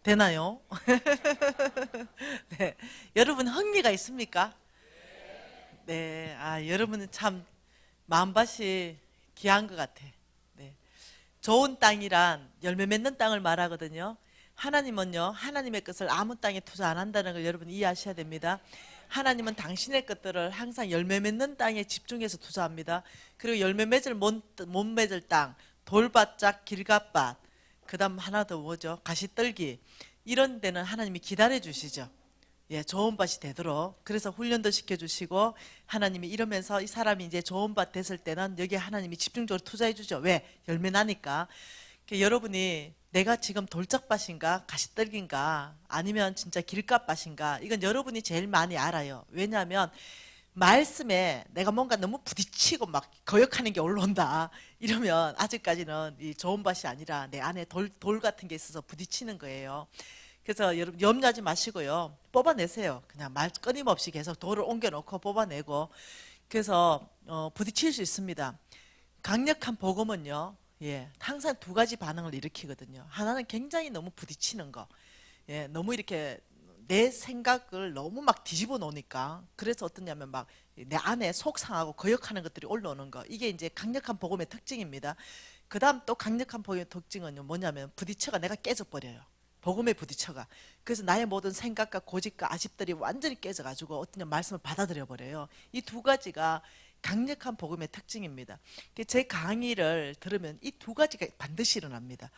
되나요? 네. 여러분 흥미가 있습니까? 네. 여러분은 참 마음밭이 귀한 것 같아. 네. 좋은 땅이란 열매 맺는 땅을 말하거든요. 하나님은요, 하나님의 것을 아무 땅에 투자 안 한다는 걸 여러분 이해하셔야 됩니다. 하나님은 당신의 것들을 항상 열매 맺는 땅에 집중해서 투자합니다. 그리고 열매 맺을 못 맺을 땅, 돌밭짝, 길갓밭, 그 다음 하나 더 뭐죠? 가시떨기. 이런 데는 하나님이 기다려 주시죠. 예, 좋은 밭이 되도록. 그래서 훈련도 시켜주시고, 하나님이 이러면서 이 사람이 이제 좋은 밭 됐을 때는 여기에 하나님이 집중적으로 투자해 주죠. 왜? 열매 나니까. 여러분이 내가 지금 돌짝밭인가 가시떨기인가 아니면 진짜 길가밭인가, 이건 여러분이 제일 많이 알아요. 왜냐하면 말씀에 내가 뭔가 너무 부딪히고 막 거역하는 게 올라온다 이러면 아직까지는 이 좋은 밭이 아니라 내 안에 돌 같은 게 있어서 부딪히는 거예요. 그래서 여러분 염려하지 마시고요, 뽑아내세요. 그냥 말 끊임없이 계속 돌을 옮겨놓고 뽑아내고. 그래서 부딪힐 수 있습니다. 강력한 복음은요, 예, 항상 두 가지 반응을 일으키거든요. 하나는 굉장히 너무 부딪히는 거, 예, 너무 이렇게 내 생각을 너무 막 뒤집어 놓으니까, 그래서 어떠냐면 막 내 안에 속상하고 거역하는 것들이 올라오는 거, 이게 이제 강력한 복음의 특징입니다. 그 다음 또 강력한 복음의 특징은 뭐냐면 부딪혀가 내가 깨져버려요. 복음에 부딪혀가. 그래서 나의 모든 생각과 고집과 아집들이 완전히 깨져가지고 어떤 말씀을 받아들여 버려요. 이 두 가지가 강력한 복음의 특징입니다. 제 강의를 들으면 이 두 가지가 반드시 일어납니다.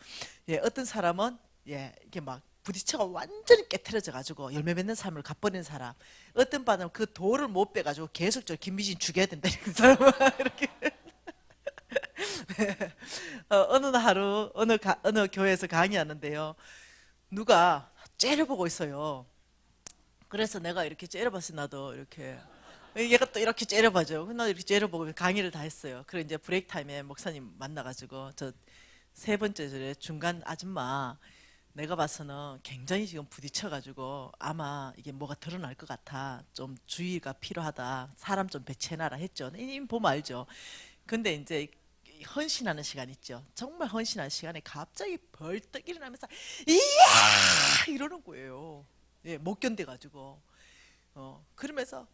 예, 어떤 사람은 예, 이게 막 부딪혀가 완전히 깨트려져 가지고 열매 맺는 삶을 갚버리는 사람, 어떤 반은 그 돌을 못 빼가지고 계속적으로 김미진 죽여야 된다 그 사람은 이렇게. 어느 하루 어느 교회에서 강의하는데요, 누가 째려보고 있어요. 그래서 내가 이렇게 째려봤어. 나도 이렇게, 얘가 또 이렇게 째려봐죠. 나 이렇게 째려보고 강의를 다 했어요. 그래 이제 브레이크 타임에 목사님 만나가지고, 저 세 번째 절에 중간 아줌마, 내가 봐서는 굉장히 지금 부딪혀가지고 아마 이게 뭐가 드러날 것 같아. 좀 주의가 필요하다. 사람 좀 배치해놔라 했죠. 이미 보면 알죠. 근데 이제 헌신하는 시간 있죠. 정말 헌신하는 시간에 갑자기 벌떡 일어나면서 이야 이러는 거예요. 예, 못 견뎌가지고. 그러면서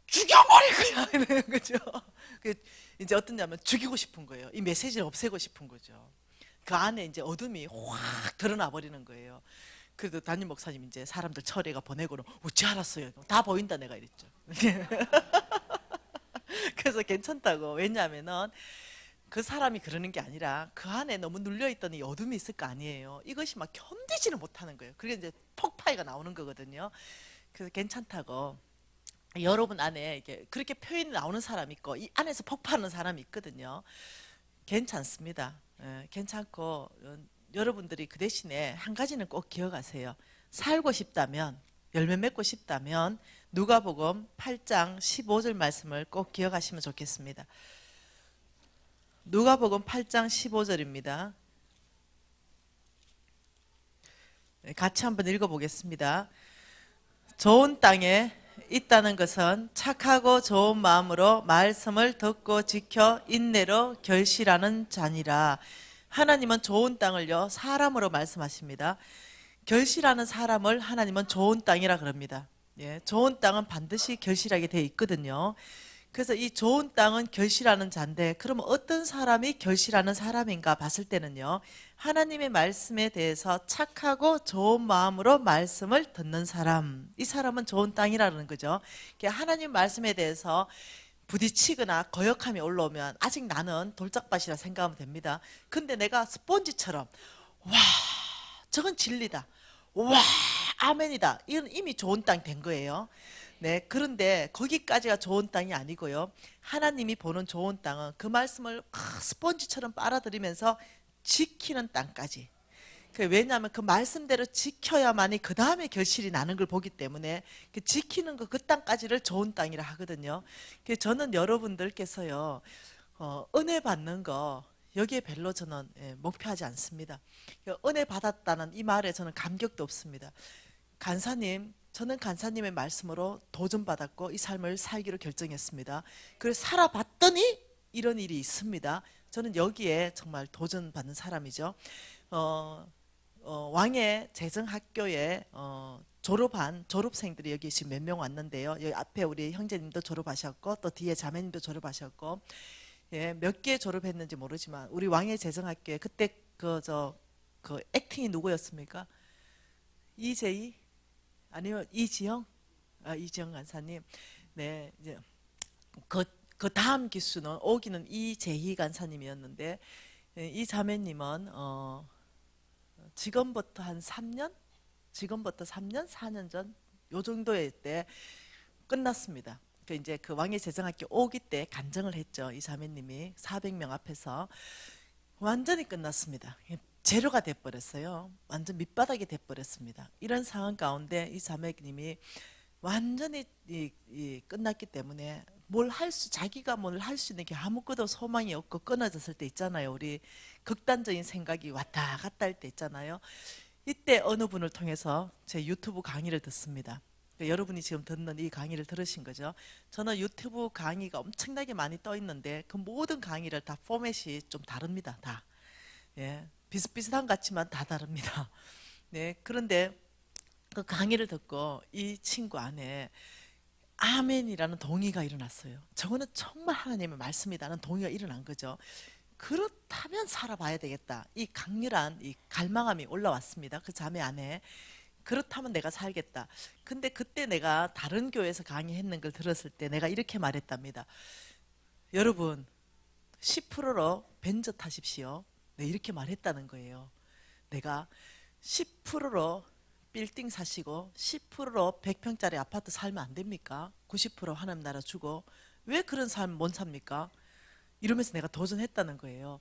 죽여버릴 거야 이러는 거죠. 그 이제 어떠냐면 죽이고 싶은 거예요. 이 메시지를 없애고 싶은 거죠. 그 안에 이제 어둠이 확 드러나 버리는 거예요. 그래도 담임 목사님 이제 사람들 철회가 보내고는 어찌 알았어요. 다 보인다 내가 이랬죠. 그래서 괜찮다고. 왜냐하면은 그 사람이 그러는 게 아니라 그 안에 너무 눌려있던 이 어둠이 있을 거 아니에요. 이것이 막 견디지를 못하는 거예요. 그게 이제 폭파가 나오는 거거든요. 그래서 괜찮다고. 여러분 안에 이게 그렇게 표현이 나오는 사람이 있고 이 안에서 폭발하는 사람이 있거든요. 괜찮습니다. 예, 괜찮고, 여러분들이 그 대신에 한 가지는 꼭 기억하세요. 살고 싶다면, 열매 맺고 싶다면 누가복음 8장 15절 말씀을 꼭 기억하시면 좋겠습니다. 누가복음 8장 15절입니다. 같이 한번 읽어보겠습니다. 좋은 땅에 있다는 것은 착하고 좋은 마음으로 말씀을 듣고 지켜 인내로 결실하는 자니라. 하나님은 좋은 땅을요, 사람으로 말씀하십니다. 결실하는 사람을 하나님은 좋은 땅이라 그럽니다. 예, 좋은 땅은 반드시 결실하게 되어 있거든요. 그래서 이 좋은 땅은 결실하는 자인데, 그러면 어떤 사람이 결실하는 사람인가 봤을 때는요, 하나님의 말씀에 대해서 착하고 좋은 마음으로 말씀을 듣는 사람, 이 사람은 좋은 땅이라는 거죠. 하나님 말씀에 대해서 부딪히거나 거역함이 올라오면 아직 나는 돌짝밭이라 생각하면 됩니다. 근데 내가 스폰지처럼 와 저건 진리다, 와 아멘이다, 이건 이미 좋은 땅 된 거예요. 네, 그런데 거기까지가 좋은 땅이 아니고요, 하나님이 보는 좋은 땅은 그 말씀을 스펀지처럼 빨아들이면서 지키는 땅까지. 왜냐하면 그 말씀대로 지켜야만이 그 다음에 결실이 나는 걸 보기 때문에 그 지키는 거, 그 땅까지를 좋은 땅이라 하거든요. 저는 여러분들께서요, 은혜 받는 거 여기에 별로 저는 목표하지 않습니다. 은혜 받았다는 이 말에 저는 감격도 없습니다. 간사님, 저는 간사님의 말씀으로 도전받았고 이 삶을 살기로 결정했습니다. 그래서 살아봤더니 이런 일이 있습니다. 저는 여기에 정말 도전받는 사람이죠. 왕의 재정학교에 졸업한 졸업생들이 여기 지금 몇 명 왔는데요. 여기 앞에 우리 형제님도 졸업하셨고 또 뒤에 자매님도 졸업하셨고, 예, 몇 개 졸업했는지 모르지만 우리 왕의 재정학교에 그때 그 액팅이 누구였습니까? 이재희 아니면 이지영? 이지영 간사님. 네, 이제 그 다음 기수는 오기는 이재희 간사님이었는데, 예, 이 자매님은 지금부터 한 3년? 지금부터 3년, 4년 전 요 정도의 때 끝났습니다. 그 이제 그 왕의 재정학교 오기 때 간증을 했죠. 이 자매님이 400명 앞에서 완전히 끝났습니다. 제로가 돼버렸어요. 완전 밑바닥이 돼버렸습니다. 이런 상황 가운데 이 자매님이 완전히 끝났기 때문에 자기가 뭘 할 수 있는 게 아무것도 소망이 없고 끊어졌을 때 있잖아요. 우리 극단적인 생각이 왔다 갔다 할 때 있잖아요. 이때 어느 분을 통해서 제 유튜브 강의를 듣습니다. 그러니까 여러분이 지금 듣는 이 강의를 들으신 거죠. 저는 유튜브 강의가 엄청나게 많이 떠 있는데 그 모든 강의를 다 포맷이 좀 다릅니다. 다. 예, 비슷비슷한 것 같지만 다 다릅니다. 네, 그런데 그 강의를 듣고 이 친구 안에 아멘이라는 동의가 일어났어요. 저거는 정말 하나님의 말씀이라는 동의가 일어난 거죠. 그렇다면 살아봐야 되겠다. 이 강렬한 이 갈망함이 올라왔습니다. 그 자매 안에. 그렇다면 내가 살겠다. 근데 그때 내가 다른 교회에서 강의했는 걸 들었을 때 내가 이렇게 말했답니다. 여러분, 10%로 벤저 타십시오. 네, 이렇게 말했다는 거예요. 내가 10%로 빌딩 사시고 10%로 100평짜리 아파트 살면 안 됩니까? 90% 하나님 나라 주고 왜 그런 삶 못 삽니까? 이러면서 내가 도전했다는 거예요.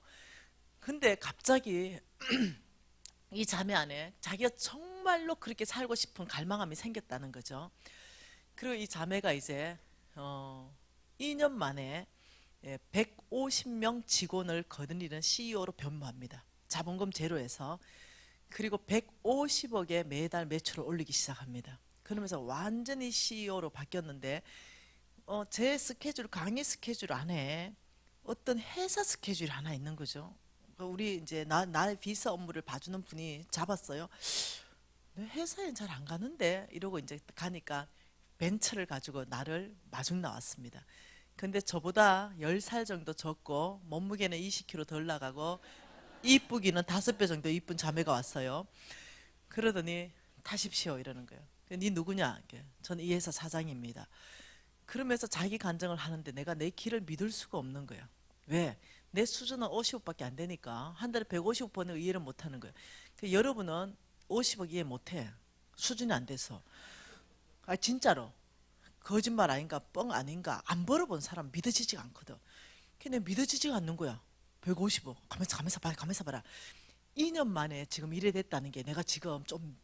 근데 갑자기 이 자매 안에 자기가 정말로 그렇게 살고 싶은 갈망함이 생겼다는 거죠. 그리고 이 자매가 이제 2년 만에 150명 직원을 거느리는 CEO로 변모합니다. 자본금 제로에서. 그리고 150억의 매달 매출을 올리기 시작합니다. 그러면서 완전히 CEO로 바뀌었는데 제 스케줄, 강의 스케줄 안에 어떤 회사 스케줄이 하나 있는 거죠. 우리 이제 나의 비서 업무를 봐주는 분이 잡았어요. 내 회사엔 잘 안 가는데 이러고 이제 가니까 벤처를 가지고 나를 마중 나왔습니다. 근데 저보다 10살 정도 적고 몸무게는 20kg 덜 나가고 이쁘기는 5배 정도 이쁜 자매가 왔어요. 그러더니 타십시오 이러는 거예요. 네 누구냐? 저는 이 회사 사장입니다. 그러면서 자기 간증을 하는데 내가 내 길을 믿을 수가 없는 거예요. 왜? 내 수준은 50억밖에 안 되니까 한 달에 150억 버는 이해를 못 하는 거예요. 여러분은 50억 이해 못 해. 수준이 안 돼서. 진짜로. 거짓말 아닌가 뻥 아닌가 안 벌어본 사람 믿어지지가 않거든. 걔네 믿어지지가 않는 거야. 150억. 가만있어 봐라. 2년 만에 지금 이래 됐다는 게 내가 지금 좀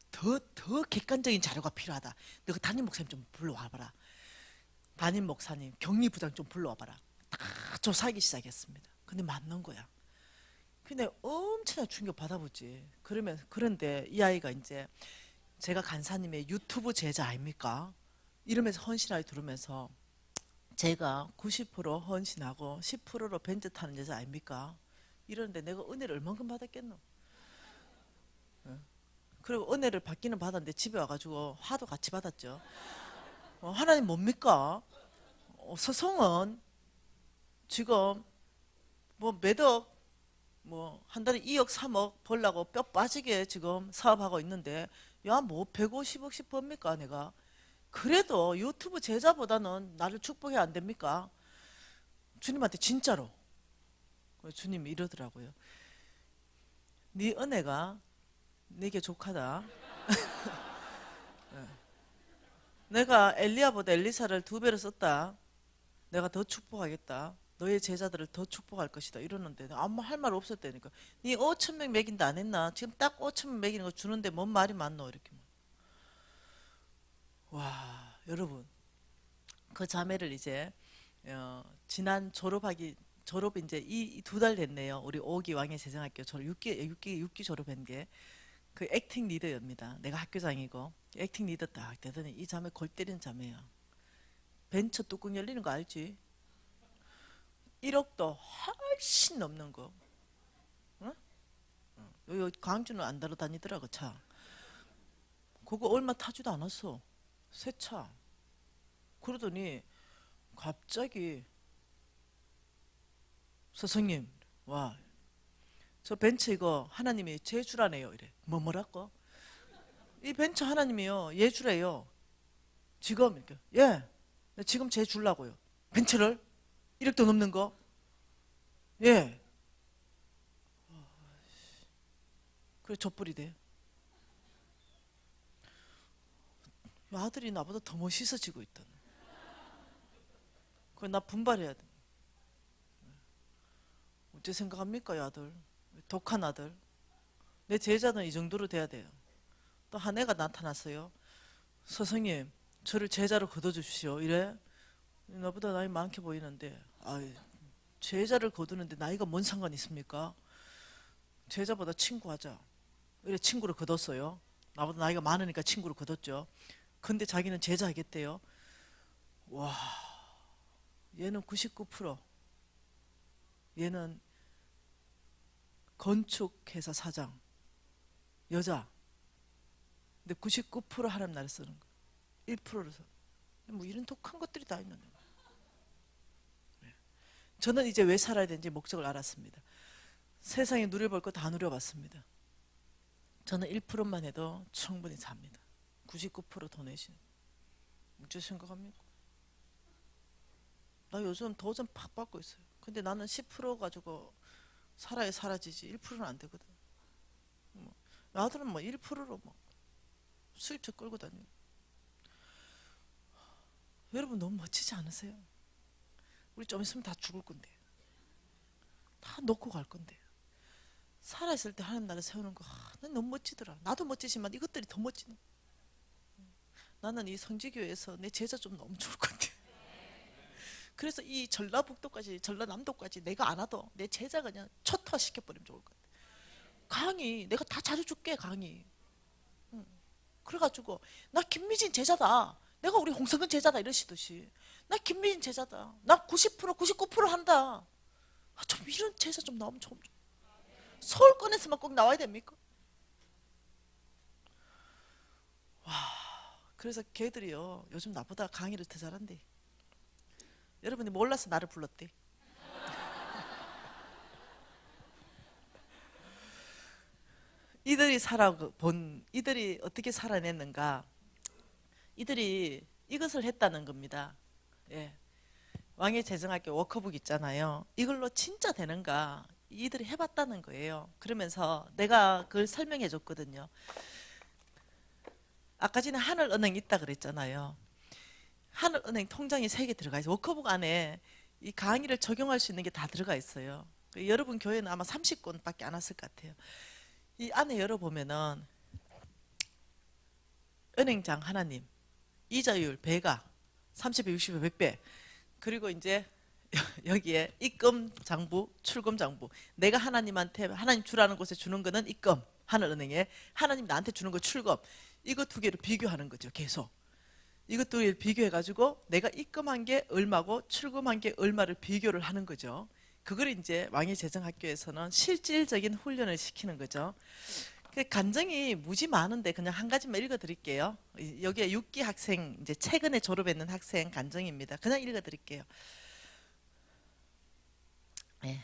더 객관적인 자료가 필요하다. 너가 담임 목사님 좀 불러와봐라. 담임 목사님, 격리부장 좀 불러와봐라. 다 조사하기 시작했습니다. 근데 맞는 거야. 근데 엄청나 충격 받아보지. 그런데 이 아이가 이제 제가 간사님의 유튜브 제자 아닙니까? 이러면서 헌신하게 들으면서 제가 90% 헌신하고 10%로 벤츠 타는 여자 아닙니까? 이러는데 내가 은혜를 얼만큼 받았겠노? 그리고 은혜를 받기는 받았는데 집에 와가지고 화도 같이 받았죠. 하나님 뭡니까? 서성은 지금 뭐 매덕 뭐 한 달에 2억 3억 벌라고 뼈 빠지게 지금 사업하고 있는데 야 뭐 150억씩 법니까 내가? 그래도 유튜브 제자보다는 나를 축복해 안 됩니까? 주님한테 진짜로. 주님이 이러더라고요. 네 은혜가 내게 족하다. 내가 엘리야보다 엘리사를 2배로 썼다. 내가 더 축복하겠다. 너의 제자들을 더 축복할 것이다. 이러는데 아무 할 말 없었다니까. 네 5천 명 먹인다 안 했나? 지금 딱 5천 명 먹이는 거 주는데 뭔 말이 많노 이렇게. 와 여러분 그 자매를 이제 지난 졸업 이제 이 2달 됐네요. 우리 오기 왕의 재정학교 졸업 6기 졸업한 게 그 액팅 리더입니다. 내가 학교장이고 액팅 리더 딱 되더니 이 자매 골 때리는 자매야. 벤처 뚜껑 열리는 거 알지? 1억도 훨씬 넘는 거. 응? 여기 광주는 안 달아다니더라고 차. 그거 얼마 타지도 않았어. 새 차. 그러더니 갑자기 스승님, 와, 저 벤츠 이거 하나님이 제 주라네요. 이래. 뭐라고? 이 벤츠 하나님이요, 얘 주래요. 지금 이렇게. 예, 지금 제 줄라고요. 벤츠를 1억도 넘는 거. 예. 그래 젖불이 돼. 아들이 나보다 더 멋있어지고 있다. 그래 나 분발해야 돼. 어째 생각합니까, 이 아들? 독한 아들. 내 제자는 이 정도로 돼야 돼요. 또 한 애가 나타났어요. 스승님, 저를 제자로 거둬주십시오. 이래. 나보다 나이 많게 보이는데, 제자를 거두는데 나이가 뭔 상관 있습니까? 제자보다 친구하자. 이래 친구를 거뒀어요. 나보다 나이가 많으니까 친구를 거뒀죠. 근데 자기는 제자 하겠대요. 와, 얘는 99%. 얘는 건축회사 사장. 여자. 근데 99% 하나님 나를 쓰는 거. 1%를 써. 뭐 이런 독한 것들이 다 있는데. 저는 이제 왜 살아야 되는지 목적을 알았습니다. 세상에 누려볼 거 다 누려봤습니다. 저는 1%만 해도 충분히 삽니다. 99%더 내시는. 어째 생각합니까? 나 요즘 도전 팍 받고 있어요. 근데 나는 10% 가지고 살아야 사라지지 1%는 안 되거든. 아들은 뭐 1%로 뭐 수입차 끌고 다니고. 여러분 너무 멋지지 않으세요? 우리 좀 있으면 다 죽을 건데, 다 놓고 갈 건데, 살아있을 때 하나님 나를 세우는 거, 난 너무 멋지더라. 나도 멋지지만 이것들이 더 멋지네. 나는 이 성지교회에서 내 제자 좀 너무 좋을 것 같아. 그래서 이 전라북도까지 전라남도까지 내가 안 와도 내 제자 그냥 초토화 시켜버리면 좋을 것 같아. 강의 내가 다 자주 줄게, 강의. 그래가지고 나 김미진 제자다, 내가 우리 홍성근 제자다 이러시듯이 나 김미진 제자다, 나 90% 99% 한다. 좀 이런 제자 좀 나오면 좀. 서울권에서만 꼭 나와야 됩니까? 와, 그래서 걔들이요 요즘 나보다 강의를 더 잘한대. 여러분이 몰라서 나를 불렀대. 이들이 어떻게 살아냈는가? 이들이 이것을 했다는 겁니다. 예. 왕의 재정학교 워크북 있잖아요. 이걸로 진짜 되는가? 이들이 해봤다는 거예요. 그러면서 내가 그걸 설명해 줬거든요. 아까 전에 하늘은행 있다 그랬잖아요. 하늘은행 통장이 3개 들어가 있어요. 워크북 안에 이 강의를 적용할 수 있는 게 다 들어가 있어요. 여러분 교회는 아마 30권밖에 안 왔을 것 같아요. 이 안에 열어보면은 은행장 하나님, 이자율 배가 30배, 60배, 100배. 그리고 이제 여기에 입금 장부, 출금 장부. 내가 하나님한테 하나님 주라는 곳에 주는 거는 입금, 하늘은행에. 하나님 나한테 주는 거 출금. 이거 두 개를 비교하는 거죠. 계속. 이것 두 개를 비교해가지고 내가 입금한 게 얼마고 출금한 게 얼마를 비교를 하는 거죠. 그걸 이제 왕의 재정학교에서는 실질적인 훈련을 시키는 거죠. 간증이 무지 많은데 그냥 한 가지만 읽어드릴게요. 여기에 6기 학생, 이제 최근에 졸업했는 학생 간증입니다. 그냥 읽어드릴게요. 네.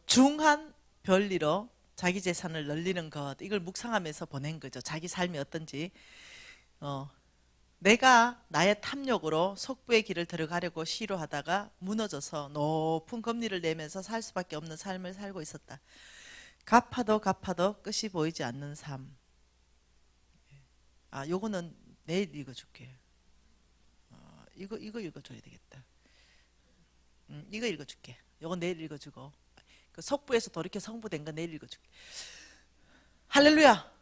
중한 별리로 자기 재산을 늘리는 것, 이걸 묵상하면서 보낸 거죠. 자기 삶이 어떤지. 내가 나의 탐욕으로 속부의 길을 들어가려고 시도하다가 무너져서 높은 금리를 내면서 살 수밖에 없는 삶을 살고 있었다. 갚아도 끝이 보이지 않는 삶. 요거는 내일 읽어줄게. 이거 읽어줘야 되겠다. 이거 읽어줄게. 요거 내일 읽어주고, 그 속부에서 돌이켜 성부된 거 내일 읽어줄게. 할렐루야!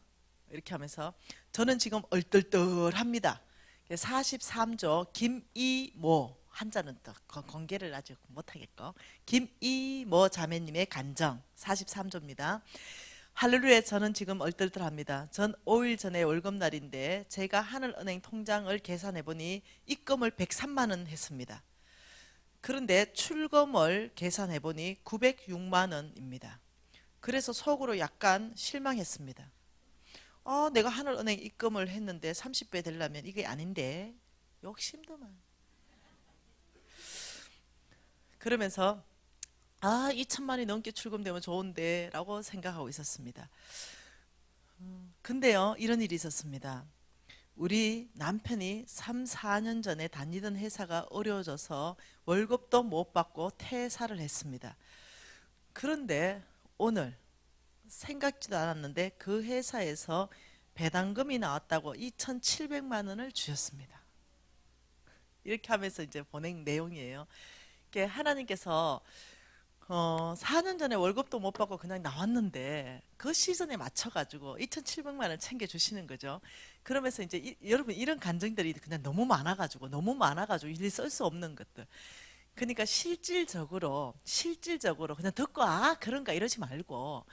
이렇게 하면서 저는 지금 얼떨떨합니다. 43조 김이모, 한자는 또 공개를 아직 못하겠고, 김이모 자매님의 간정 43조입니다. 할렐루야. 저는 지금 얼떨떨합니다. 전 5일 전에 월급날인데 제가 하늘은행 통장을 계산해보니 입금을 103만 원 했습니다. 그런데 출금을 계산해보니 906만 원입니다. 그래서 속으로 약간 실망했습니다. 내가 하늘은행 입금을 했는데 30배 되려면 이게 아닌데 욕심도만. 그러면서 2천만이 넘게 출금되면 좋은데 라고 생각하고 있었습니다. 근데요, 이런 일이 있었습니다. 우리 남편이 3, 4년 전에 다니던 회사가 어려워져서 월급도 못 받고 퇴사를 했습니다. 그런데 오늘 생각지도 않았는데 그 회사에서 배당금이 나왔다고 2,700만 원을 주셨습니다. 이렇게 하면서 이제 보낸 내용이에요. 이게 하나님께서 4년 전에 월급도 못 받고 그냥 나왔는데 그 시즌에 맞춰가지고 2,700만 원 챙겨주시는 거죠. 그러면서 이제 여러분 이런 감정들이 그냥 너무 많아가지고 일일이 쓸 수 없는 것들. 그러니까 실질적으로 그냥 듣고 그런가 이러지 말고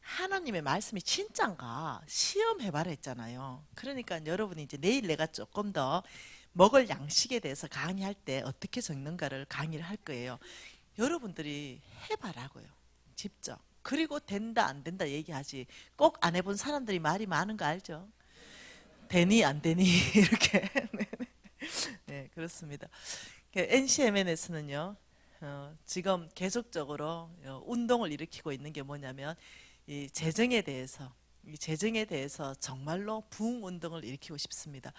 하나님의 말씀이 진짠가 시험해봐라 했잖아요. 그러니까 여러분이 이제 내일 내가 조금 더 먹을 양식에 대해서 강의할 때 어떻게 적는가를 강의를 할 거예요. 여러분들이 해봐라고요. 직접. 그리고 된다 안 된다 얘기하지. 꼭 안 해본 사람들이 말이 많은 거 알죠? 되니 안 되니 이렇게. 네, 네, 그렇습니다. NCMN에서는요. 지금 계속적으로 운동을 일으키고 있는 게 뭐냐면 이 재정에 대해서 정말로 부흥 운동을 일으키고 싶습니다.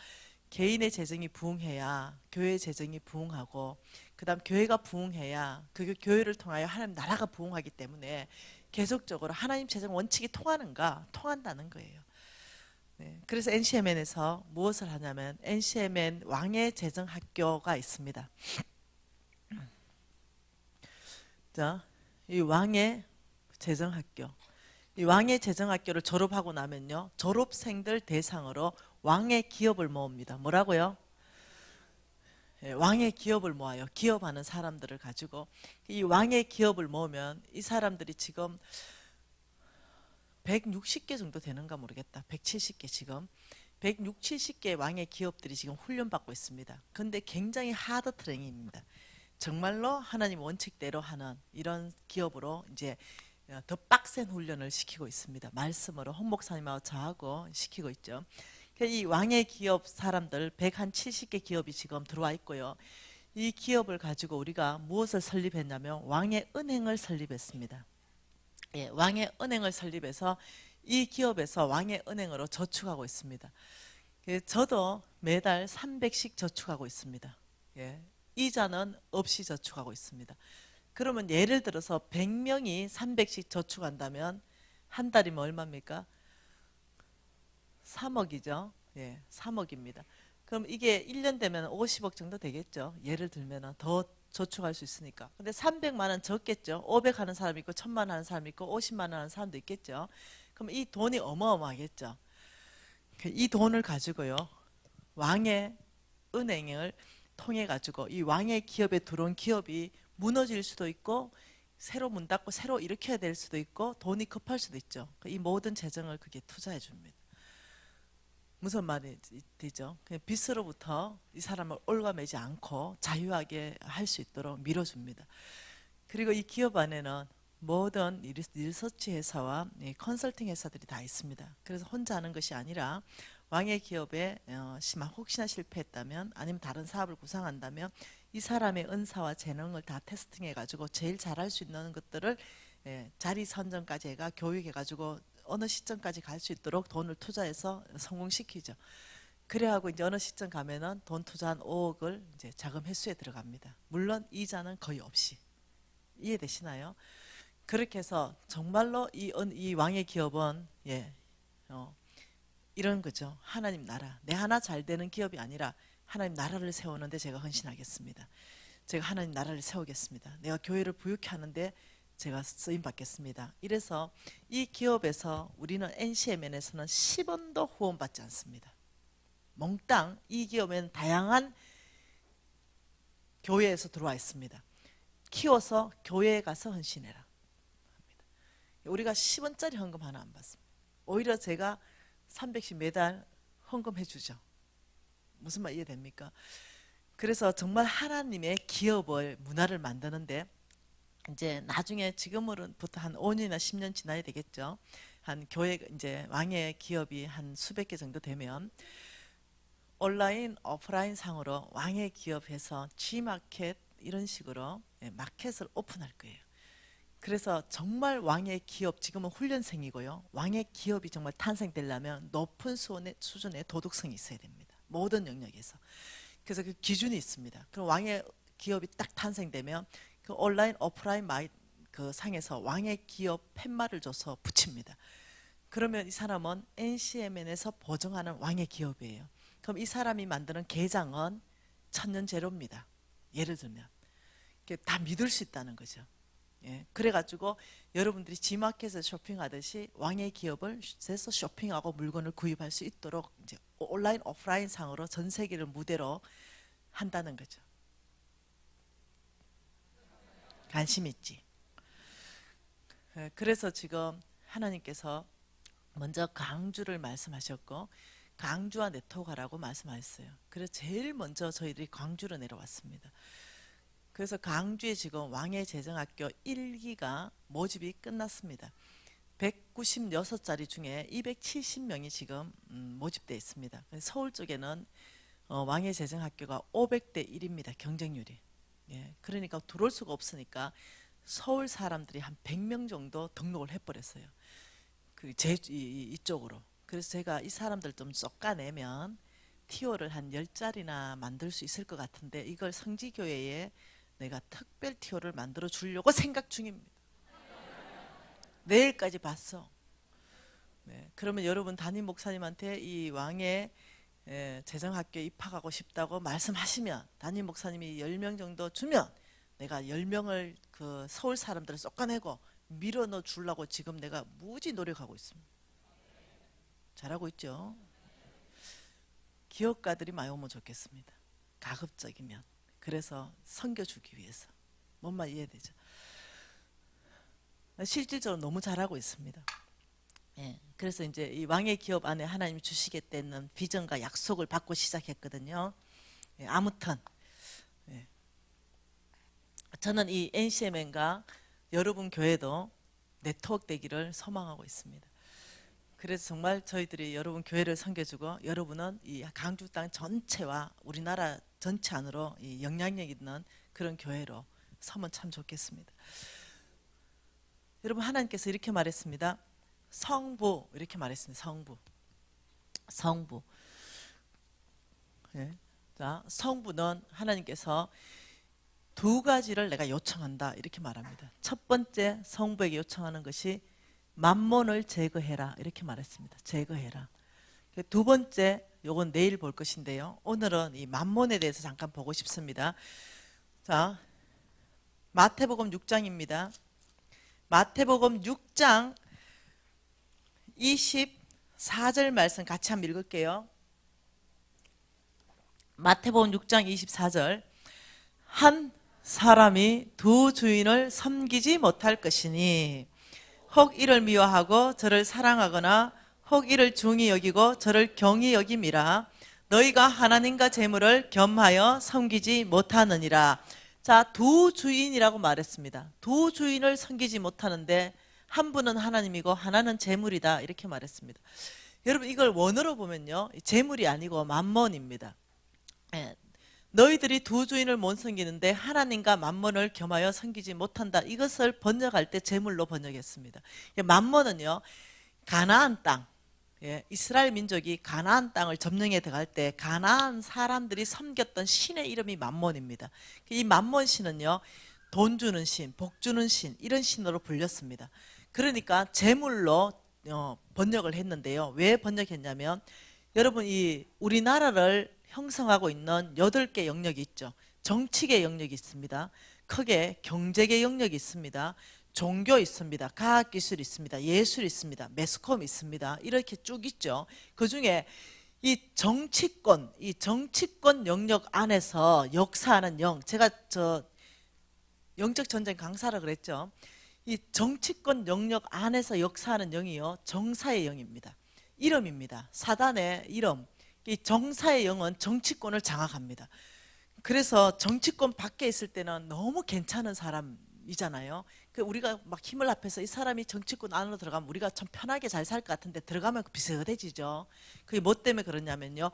개인의 재정이 부흥해야 교회 재정이 부흥하고 그다음 교회가 부흥해야 그 교회를 통하여 하나님 나라가 부흥하기 때문에 계속적으로 하나님 재정 원칙이 통하는가? 통한다는 거예요. 네, 그래서 NCMN에서 무엇을 하냐면 NCMN 왕의 재정 학교가 있습니다. 자, 이 왕의 재정 학교. 이 왕의 재정학교를 졸업하고 나면요, 졸업생들 대상으로 왕의 기업을 모읍니다. 뭐라고요? 왕의 기업을 모아요. 기업하는 사람들을 가지고 이 왕의 기업을 모으면 이 사람들이 지금 160개 정도 되는가 모르겠다. 170개 지금 160, 70개 왕의 기업들이 지금 훈련받고 있습니다. 근데 굉장히 하드 트레이닝입니다. 정말로 하나님 원칙대로 하는 이런 기업으로 이제 더 빡센 훈련을 시키고 있습니다. 말씀으로 홍 목사님하고 저하고 시키고 있죠. 이 왕의 기업 사람들 170개 기업이 지금 들어와 있고요. 이 기업을 가지고 우리가 무엇을 설립했냐면 왕의 은행을 설립했습니다. 예, 왕의 은행을 설립해서 이 기업에서 왕의 은행으로 저축하고 있습니다. 저도 매달 300씩 저축하고 있습니다. 예, 이자는 없이 저축하고 있습니다. 그러면 예를 들어서 100명이 300씩 저축한다면 한 달이면 얼마입니까? 3억이죠. 예, 3억입니다. 그럼 이게 1년 되면 50억 정도 되겠죠. 예를 들면 더 저축할 수 있으니까. 근데 300만 원 적겠죠. 500 하는 사람 있고 1000만 하는 사람 있고 50만 원 하는 사람도 있겠죠. 그럼 이 돈이 어마어마하겠죠. 이 돈을 가지고요. 왕의 은행을 통해 가지고 이 왕의 기업에 들어온 기업이 무너질 수도 있고 새로 문 닫고 새로 일으켜야 될 수도 있고 돈이 급할 수도 있죠. 이 모든 재정을 그게 투자해 줍니다. 무슨 말이 되죠? 그냥 빚으로부터 이 사람을 올가매지 않고 자유하게 할 수 있도록 밀어줍니다. 그리고 이 기업 안에는 모든 리서치 회사와 컨설팅 회사들이 다 있습니다. 그래서 혼자 하는 것이 아니라 왕의 기업에 혹시나 실패했다면 아니면 다른 사업을 구상한다면 이 사람의 은사와 재능을 다 테스팅해 가지고 제일 잘할 수 있는 것들을 자리 선정까지 해가 교육해 가지고 어느 시점까지 갈 수 있도록 돈을 투자해서 성공시키죠. 그래하고 이제 어느 시점 가면은 돈 투자한 5억을 이제 자금 회수에 들어갑니다. 물론 이자는 거의 없이. 이해되시나요? 그렇게 해서 정말로 이 왕의 기업은 이런 거죠. 하나님 나라. 내 하나 잘 되는 기업이 아니라 하나님 나라를 세우는데 제가 헌신하겠습니다. 제가 하나님 나라를 세우겠습니다. 내가 교회를 부유케 하는데 제가 쓰임 받겠습니다. 이래서 이 기업에서 우리는 NCMN에서는 10원도 후원받지 않습니다. 몽땅 이 기업에는 다양한 교회에서 들어와 있습니다. 키워서 교회에 가서 헌신해라. 우리가 10원짜리 헌금 하나 안 받습니다. 오히려 제가 300씩 매달 헌금해 주죠. 무슨 말 이해됩니까? 그래서 정말 하나님의 기업을 문화를 만드는데 이제 나중에 지금으로부터 한 5년이나 10년 지나야 되겠죠. 한 교회 이제 왕의 기업이 한 수백 개 정도 되면 온라인, 오프라인 상으로 왕의 기업에서 G마켓 이런 식으로 마켓을 오픈할 거예요. 그래서 정말 왕의 기업, 지금은 훈련생이고요. 왕의 기업이 정말 탄생되려면 높은 수준의 도덕성이 있어야 됩니다. 모든 영역에서. 그래서 그 기준이 있습니다. 그럼 왕의 기업이 딱 탄생되면 그 온라인, 오프라인 그 상에서 왕의 기업 팻말을 줘서 붙입니다. 그러면 이 사람은 NCMN에서 보증하는 왕의 기업이에요. 그럼 이 사람이 만드는 게장은 천년 재료입니다. 예를 들면 다 믿을 수 있다는 거죠. 예, 그래가지고 여러분들이 G마켓에서 쇼핑하듯이 왕의 기업을 해서 쇼핑하고 물건을 구입할 수 있도록 이제 온라인, 오프라인 상으로 전 세계를 무대로 한다는 거죠. 관심 있지? 예, 그래서 지금 하나님께서 먼저 강주를 말씀하셨고 강주와 네트워크라고 말씀하셨어요. 그래서 제일 먼저 저희들이 강주로 내려왔습니다. 그래서 강주에 지금 왕의 재정학교 1기가 모집이 끝났습니다. 196자리 중에 270명이 지금 모집되어 있습니다. 서울 쪽에는 왕의 재정학교가 500대 1입니다. 경쟁률이. 예, 그러니까 들어올 수가 없으니까 서울 사람들이 한 100명 정도 등록을 해버렸어요. 이쪽으로. 그래서 제가 이 사람들 좀 쫓아내면 티오를 한 10자리나 만들 수 있을 것 같은데 이걸 성지교회에 내가 특별 티오를 만들어 주려고 생각 중입니다. 내일까지 봤어. 네, 그러면 여러분 담임 목사님한테 이 왕의 재정학교에 입학하고 싶다고 말씀하시면 담임 목사님이 10명 정도 주면 내가 10명을 그 서울 사람들을 쫓아내고 밀어넣어 주려고 지금 내가 무지 노력하고 있습니다. 잘하고 있죠? 기업가들이 많이 오면 좋겠습니다. 가급적이면. 그래서 섬겨주기 위해서. 뭔 말 이해되죠? 실질적으로 너무 잘하고 있습니다. 예, 그래서 이제 이 왕의 기업 안에 하나님이 주시겠다는 비전과 약속을 받고 시작했거든요. 예, 아무튼 예, 저는 이 NCMN과 여러분 교회도 네트워크 되기를 소망하고 있습니다. 그래서 정말 저희들이 여러분 교회를 섬겨주고 여러분은 이 강주 땅 전체와 우리나라 전체 안으로 이 영향력 있는 그런 교회로 서면 참 좋겠습니다. 여러분 하나님께서 이렇게 말했습니다. 성부 이렇게 말했습니다. 성부. 예. 자, 성부는 하나님께서 두 가지를 내가 요청한다 이렇게 말합니다. 첫 번째 성부에게 요청하는 것이 만몬을 제거해라 이렇게 말했습니다. 제거해라. 두 번째 요건 내일 볼 것인데요. 오늘은 이 만몬에 대해서 잠깐 보고 싶습니다. 자, 마태복음 6장입니다. 마태복음 6장 24절 말씀 같이 한번 읽을게요. 마태복음 6장 24절 한 사람이 두 주인을 섬기지 못할 것이니 혹 이를 미워하고 저를 사랑하거나 혹 이를 중히 여기고 저를 경히 여김이라 너희가 하나님과 재물을 겸하여 섬기지 못하느니라. 자, 두 주인이라고 말했습니다. 두 주인을 섬기지 못하는데 한 분은 하나님이고 하나는 재물이다 이렇게 말했습니다. 여러분 이걸 원어로 보면요 재물이 아니고 만몬입니다. 예, 너희들이 두 주인을 못 섬기는데 하나님과 만몬을 겸하여 섬기지 못한다. 이것을 번역할 때 재물로 번역했습니다. 만몬은요 가나안 땅, 예, 이스라엘 민족이 가나안 땅을 점령해 들어갈 때 가나안 사람들이 섬겼던 신의 이름이 만몬입니다. 이 만몬 신은요 돈 주는 신, 복 주는 신 이런 신으로 불렸습니다. 그러니까 재물로 번역을 했는데요. 왜 번역했냐면 여러분 이 우리나라를 형성하고 있는 8개 영역이 있죠. 정치계 영역이 있습니다. 크게 경제계 영역이 있습니다. 종교 있습니다. 과학기술 있습니다. 예술 있습니다. 매스컴 있습니다. 이렇게 쭉 있죠. 그중에 이 정치권 영역 안에서 역사하는 영, 제가 영적 전쟁 강사라 그랬죠. 이 정치권 영역 안에서 역사하는 영이요 정사의 영입니다. 이름입니다. 사단의 이름. 이 정사의 영은 정치권을 장악합니다. 그래서 정치권 밖에 있을 때는 너무 괜찮은 사람 이잖아요. 그 우리가 막 힘을 합해서 이 사람이 정치권 안으로 들어가면 우리가 참 편하게 잘 살 것 같은데 들어가면 비슷해지죠. 그게 뭐 때문에 그러냐면요.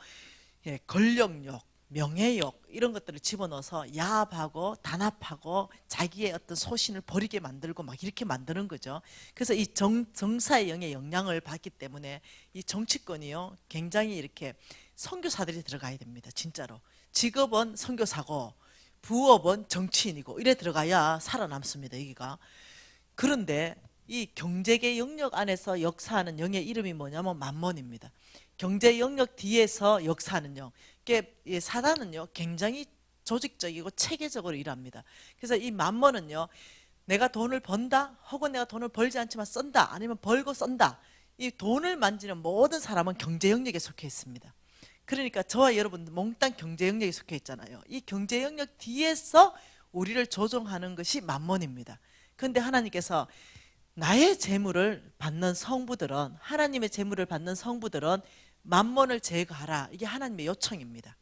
예, 권력욕, 명예욕 이런 것들을 집어넣어서 야합하고 단합하고 자기의 어떤 소신을 버리게 만들고 막 이렇게 만드는 거죠. 그래서 이 정사의 영의 영향을 받기 때문에 이 정치권이요 굉장히 이렇게 선교사들이 들어가야 됩니다. 진짜로. 직업은 선교사고 부업은 정치인이고 이래 들어가야 살아남습니다. 여기가. 그런데 이 경제계 영역 안에서 역사하는 영의 이름이 뭐냐면 만몬입니다. 경제 영역 뒤에서 역사하는요. 이게 사단은요 굉장히 조직적이고 체계적으로 일합니다. 그래서 이 만몬은요 내가 돈을 번다 혹은 내가 돈을 벌지 않지만 쓴다 아니면 벌고 쓴다. 이 돈을 만지는 모든 사람은 경제 영역에 속해 있습니다. 그러니까 저와 여러분 몽땅 경제 영역에 속해 있잖아요. 이 경제 영역 뒤에서 우리를 조종하는 것이 만몬입니다. 그런데 하나님께서 나의 재물을 받는 성부들은 하나님의 재물을 받는 성부들은 만몬을 제거하라. 이게 하나님의 요청입니다.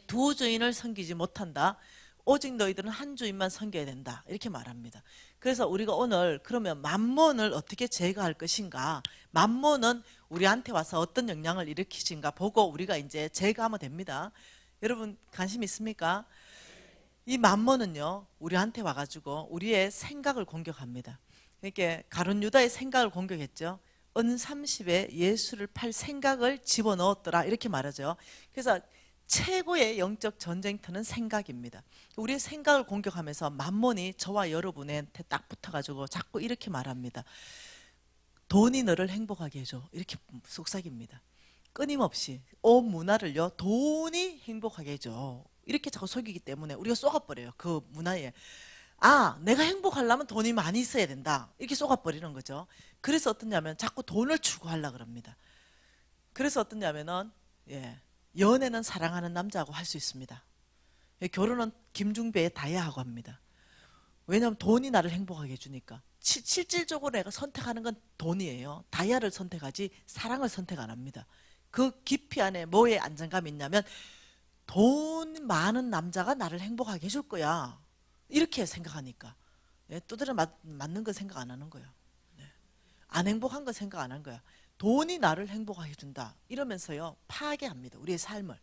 두 주인을 섬기지 못한다. 오직 너희들은 한 주인만 섬겨야 된다. 이렇게 말합니다. 그래서 우리가 오늘 그러면 만몬을 어떻게 제거할 것인가? 만몬은 우리한테 와서 어떤 영향을 일으키신가 보고 우리가 이제 제거하면 됩니다. 여러분 관심 있습니까? 이 만몬은요 우리한테 와가지고 우리의 생각을 공격합니다. 이렇게 가룟 유다의 생각을 공격했죠. 은 30에 예수를 팔 생각을 집어넣었더라 이렇게 말하죠. 그래서 최고의 영적 전쟁터는 생각입니다. 우리의 생각을 공격하면서 만몬이 저와 여러분한테 딱 붙어가지고 자꾸 이렇게 말합니다. 돈이 너를 행복하게 해줘. 이렇게 속삭입니다. 끊임없이 온 문화를요 돈이 행복하게 해줘. 이렇게 자꾸 속이기 때문에 우리가 쏘가버려요. 그 문화에. 아, 내가 행복하려면 돈이 많이 있어야 된다. 이렇게 쏘가버리는 거죠. 그래서 어떠냐면 자꾸 돈을 추구하려고 합니다. 그래서 어떠냐면은 연애는 사랑하는 남자하고 할 수 있습니다. 결혼은 김중배의 다야하고 합니다. 왜냐하면 돈이 나를 행복하게 해주니까. 실질적으로 내가 선택하는 건 돈이에요. 다이아를 선택하지 사랑을 선택 안 합니다. 그 깊이 안에 뭐에 안정감이 있냐면 돈 많은 남자가 나를 행복하게 해줄 거야. 이렇게 생각하니까. 두드려 맞는 거 생각 안 하는 거야. 안 행복한 거 생각 안 한 거야. 돈이 나를 행복하게 해준다. 이러면서요 파괴합니다. 우리의 삶을.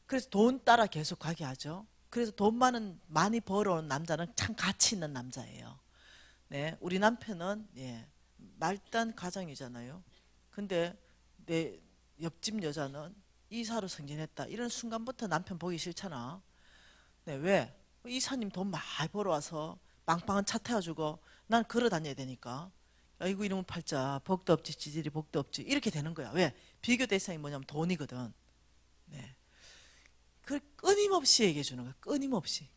그래서 돈 따라 계속 가게 하죠. 그래서 돈 많이 벌어온 남자는 참 가치 있는 남자예요. 네, 우리 남편은 말단 가장이잖아요. 근데 내 옆집 여자는 이사로 승진했다. 이런 순간부터 남편 보기 싫잖아. 네, 왜? 이사님 돈 많이 벌어와서 빵빵한 차 태워주고 난 걸어 다녀야 되니까. 아이고 이러면 팔자 복도 없지 지질이 복도 없지 이렇게 되는 거야. 왜? 비교 대상이 뭐냐면 돈이거든. 네. 그걸 끊임없이 얘기해 주는 거야. 끊임없이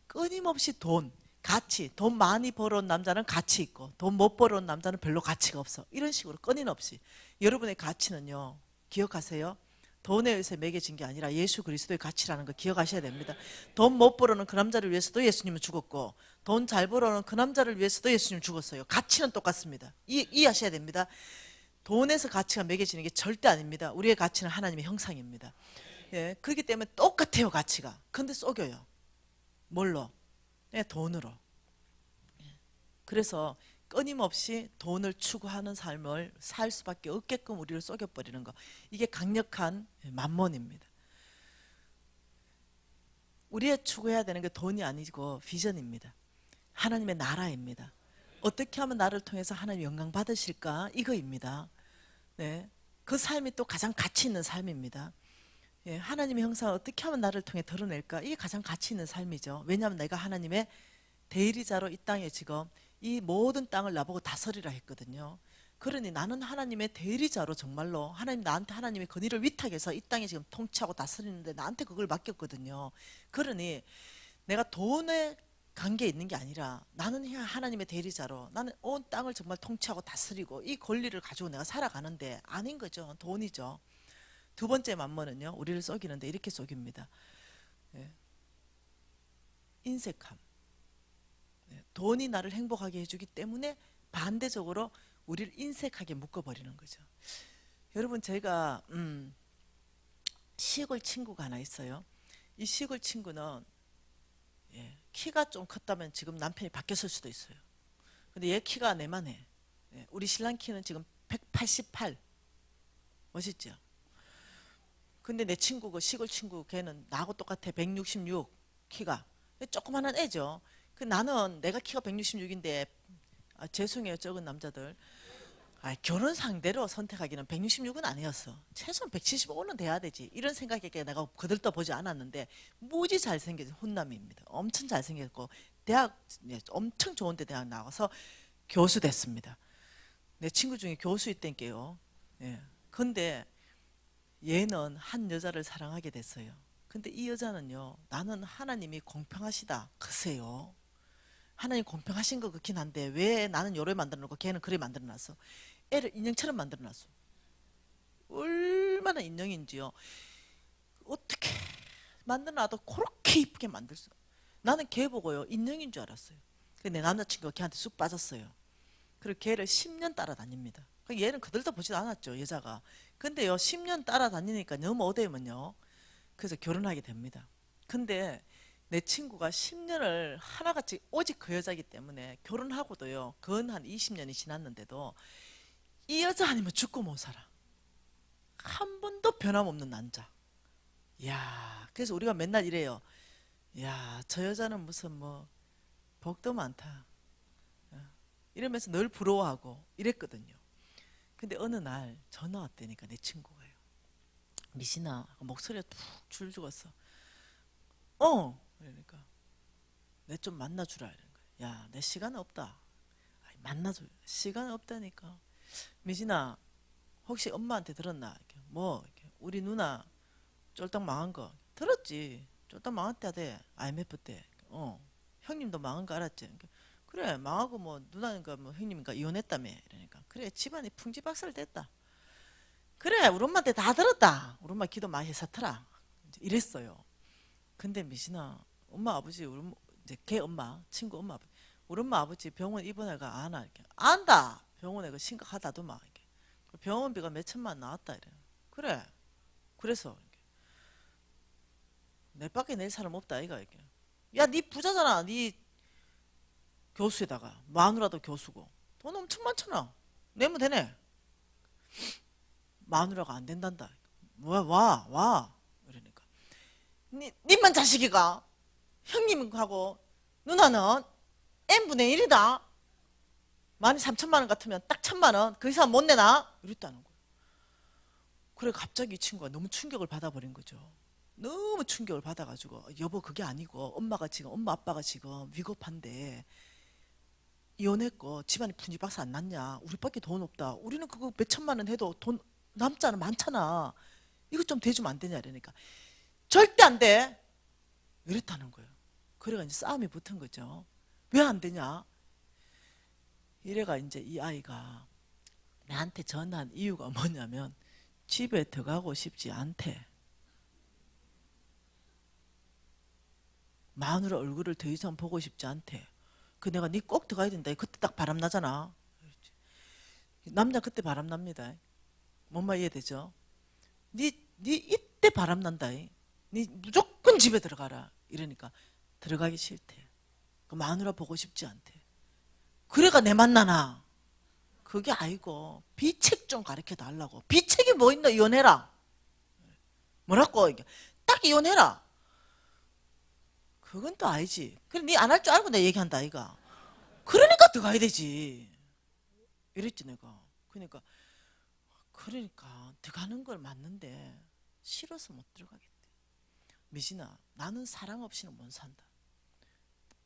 돈, 가치. 돈 많이 벌어온 남자는 가치 있고 돈 못 벌어온 남자는 별로 가치가 없어. 이런 식으로 끊임없이. 여러분의 가치는요 기억하세요. 돈에 의해서 매겨진 게 아니라 예수 그리스도의 가치라는 거 기억하셔야 됩니다. 돈 못 벌어오는 그 남자를 위해서도 예수님은 죽었고 돈 잘 벌어오는 그 남자를 위해서도 예수님은 죽었어요. 가치는 똑같습니다. 이해하셔야 됩니다. 돈에서 가치가 매겨지는 게 절대 아닙니다. 우리의 가치는 하나님의 형상입니다. 그렇기 때문에 똑같아요 가치가. 근데 속여요. 뭘로? 돈으로. 그래서 끊임없이 돈을 추구하는 삶을 살 수밖에 없게끔 우리를 속여버리는 거. 이게 강력한 만몬입니다. 우리의 추구해야 되는 게 돈이 아니고 비전입니다. 하나님의 나라입니다. 어떻게 하면 나를 통해서 하나님 영광 받으실까? 이거입니다. 네, 그 삶이 또 가장 가치 있는 삶입니다. 하나님의 형상을 어떻게 하면 나를 통해 드러낼까? 이게 가장 가치 있는 삶이죠. 왜냐하면 내가 하나님의 대리자로 이 땅에 지금 이 모든 땅을 나보고 다스리라 했거든요. 그러니 나는 하나님의 대리자로 정말로 하나님 나한테 하나님의 권위를 위탁해서 이 땅에 지금 통치하고 다스리는데 나한테 그걸 맡겼거든요. 그러니 내가 돈에 관계 있는 게 아니라 나는 하나님의 대리자로 나는 온 땅을 정말 통치하고 다스리고 이 권리를 가지고 내가 살아가는데 아닌 거죠. 돈이죠. 두 번째 만몬은요 우리를 속이는데 이렇게 속입니다. 인색함. 돈이 나를 행복하게 해주기 때문에 반대적으로 우리를 인색하게 묶어버리는 거죠. 여러분 제가 시골 친구가 하나 있어요. 이 시골 친구는 키가 좀 컸다면 지금 남편이 바뀌었을 수도 있어요. 근데 얘 키가 내만 해. 예, 우리 신랑 키는 지금 188. 멋있죠? 근데 내 친구, 그 시골 친구 걔는 나하고 똑같아. 166 키가. 조그만한 애죠. 그 나는 내가 키가 166인데 죄송해요 적은 남자들. 결혼 상대로 선택하기는 166은 아니었어. 최소한 175는 돼야 되지. 이런 생각에 내가 거들떠 보지 않았는데 무지 잘생긴 훈남입니다. 엄청 잘생겼고 대학 엄청 좋은데 대학 나와서 교수 됐습니다. 내 친구 중에 교수 있다니까요. 예. 근데 얘는 한 여자를 사랑하게 됐어요. 근데 이 여자는요, 나는 하나님이 공평하시다. 글쎄요. 하나님 공평하신 거 그렇긴 한데 왜 나는 요래 만들어 놓고 걔는 그래 만들어 놨어. 애를 인형처럼 만들어 놨어. 얼마나 인형인지요. 어떻게 만들어 놔도 그렇게 이쁘게 만들 수. 나는 걔 보고요 인형인 줄 알았어요. 근데 내 남자친구가 걔한테 쑥 빠졌어요. 그리고 걔를 10년 따라다닙니다. 얘는 그들도 보지도 않았죠 여자가. 근데요 10년 따라다니니까 너무 오대면요. 그래서 결혼하게 됩니다. 근데 내 친구가 10년을 하나같이 오직 그 여자이기 때문에 결혼하고도요 건 한 20년이 지났는데도 이 여자 아니면 죽고 못 살아. 한 번도 변함없는 남자. 야, 그래서 우리가 맨날 이래요. 야, 저 여자는 무슨 뭐 복도 많다. 이러면서 늘 부러워하고 이랬거든요. 근데 어느 날 전화 왔다니까 내 친구가요. 미신아, 목소리가 푹 줄 죽었어. 그러니까 내 좀 만나주라 이런 거야. 야, 내 시간 없다. 만나줘. 시간 없다니까. 미신아, 혹시 엄마한테 들었나? 이렇게, 뭐 이렇게, 우리 누나 쫄딱 망한 거 들었지? 쫄딱 망했다 대 IMF 때. 형님도 망한 거 알았지? 그래 망하고 뭐 누나니까 뭐 형님이니까 이혼했다며. 이러니까 그래 집안이 풍지박살 됐다. 그래 우리 엄마한테 다 들었다. 우리 엄마 기도 많이 해사더라. 이랬어요. 근데 미신아, 엄마 아버지 이제 걔 엄마 친구 엄마 아버지 우리 엄마 아버지 병원 입원해가 아나 이렇게 안다. 병원에 그 심각하다더만 이렇게. 병원비가 몇 천만 나왔다 이래. 그래. 그래서 이렇게. 내 밖에 낼 사람 없다 이가 이렇게. 야, 니 부자잖아. 니 교수에다가 마누라도 교수고 돈 엄청 많잖아. 내면 되네. 마누라가 안 된단다. 와. 이러니까 님만 자식이가 형님하고 누나는 n분의 1이다. 만이 3천만 원 같으면 딱 1,000만 원 그 이상 못 내나? 이랬다는 거예요. 그래 갑자기 이 친구가 너무 충격을 받아버린 거죠. 너무 충격을 받아가지고 여보 그게 아니고 엄마 아빠가 지금 위급한데 이혼했고 집안이 분지박산 안 났냐? 우리밖에 돈 없다. 우리는 그거 몇 천만 원 해도 돈 남잖아 많잖아. 이거 좀 대주면 안 되냐 이러니까 절대 안 돼. 이랬다는 거예요. 그래가 이제 싸움이 붙은 거죠. 왜 안 되냐? 이래가 이제 이 아이가 나한테 전화한 이유가 뭐냐면 집에 들어가고 싶지 않대. 마누라 얼굴을 더 이상 보고 싶지 않대. 그 내가 니 꼭 들어가야 된다. 그때 딱 바람 나잖아. 남자 그때 바람 납니다. 뭔 말 이해되죠? 니 이때 바람 난다. 니 무조건 집에 들어가라. 이러니까 들어가기 싫대. 그 마누라 보고 싶지 않대. 그래가 내 만나나. 그게 아니고 비책 좀 가르쳐 달라고. 비책이 뭐 있노? 이혼해라. 뭐라고? 딱 이혼해라. 그건 또 아니지. 그래 니 안 할 줄 알고 내 얘기한다 아이가. 그러니까 들어가야 되지. 이랬지 내가. 그러니까 들어가는 걸 맞는데 싫어서 못 들어가겠대. 미진아, 나는 사랑 없이는 못 산다.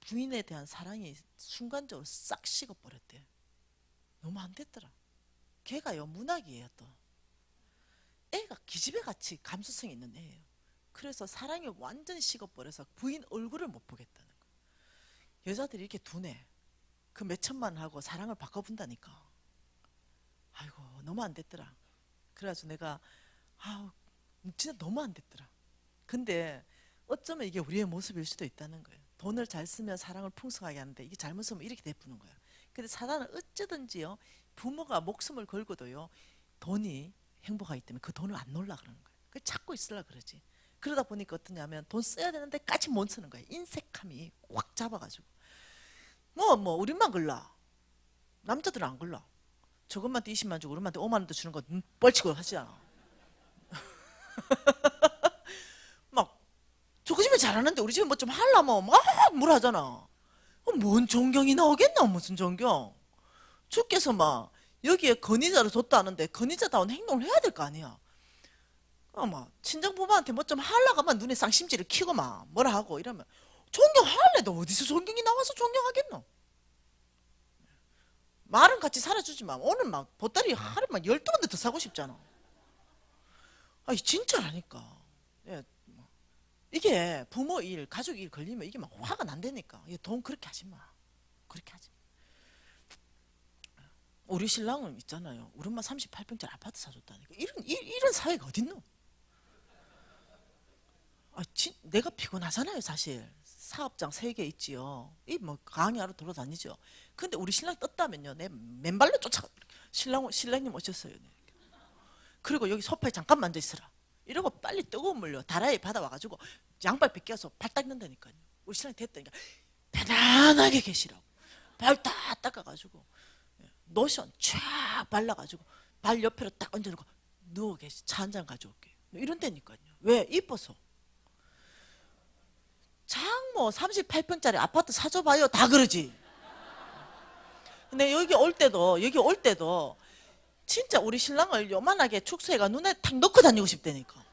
부인에 대한 사랑이 순간적으로 싹 식어버렸대. 너무 안 됐더라. 걔가요 문학이에요 또. 애가 기집애같이 감수성이 있는 애예요. 그래서 사랑이 완전히 식어버려서 부인 얼굴을 못 보겠다는 거예요. 여자들이 이렇게 둔해. 그 몇 천만 하고 사랑을 바꿔본다니까. 아이고 너무 안 됐더라. 그래가지고 내가 진짜 너무 안 됐더라. 근데 어쩌면 이게 우리의 모습일 수도 있다는 거예요. 돈을 잘 쓰면 사랑을 풍성하게 하는데 이게 잘못 쓰면 이렇게 되푸는 거예요. 근데 사단은 어쩌든지요 부모가 목숨을 걸고도요 돈이 행복하기 때문에 그 돈을 안 놓으려고 그러는 거예요. 그 찾고 있으려고 그러지. 그러다 보니까 어떠냐면 돈 써야 되는데 까지 못 쓰는 거예요. 인색함이 확 잡아가지고. 우리만 걸라. 남자들은 안 걸라. 저것만테 20만 주고 우리한테 5만 원도 주는 거 뻘치고 하지 않아. 막 저거 집에 잘하는데 우리 집에 뭐 좀 하려면 막 뭐라 하잖아. 뭔 존경이 나오겠나 무슨 존경. 주께서 막 여기에 건의자를 뒀다는데 건의자다운 행동을 해야 될 거 아니야. 막 친정 부모한테 뭐 좀 하려고 하면 눈에 쌍심지를 키고 막 뭐라 하고 이러면 존경할래도 어디서 존경이 나와서 존경하겠노. 말은 같이 살아주지만 오늘 막 보따리 하루에 막 12번도 더 사고 싶잖아. 아니 진짜라니까. 예, 이게 부모 일, 가족 일 걸리면 이게 막 화가 난다니까. 돈 그렇게 하지 마. 그렇게 하지 마. 우리 신랑은 있잖아요. 우리 엄마 38평짜리 아파트 사줬다니까. 이런 사회가 어딨노? 내가 피곤하잖아요, 사실. 사업장 3개 있지요. 강의하러 돌아다니죠. 근데 우리 신랑 떴다면요. 내 맨발로 쫓아가. 신랑님 오셨어요. 네. 그리고 여기 소파에 잠깐 앉아 있으라. 이러고 빨리 뜨거운 물로 다라이 받아와가지고 양발 벗겨서 발 닦는다니까요. 우리 신랑이 됐다니까. 편안하게 계시라고. 발 다 닦아가지고 로션 쫙 발라가지고 발 옆으로 딱 얹어놓고 누워 계시. 차 한 잔 가져올게. 이런다니까요. 왜? 이뻐서. 장모 38평짜리 아파트 사줘봐요. 다 그러지. 근데 여기 올 때도 진짜 우리 신랑을 요만하게 축소해가 눈에 탁 넣고 다니고 싶다니까.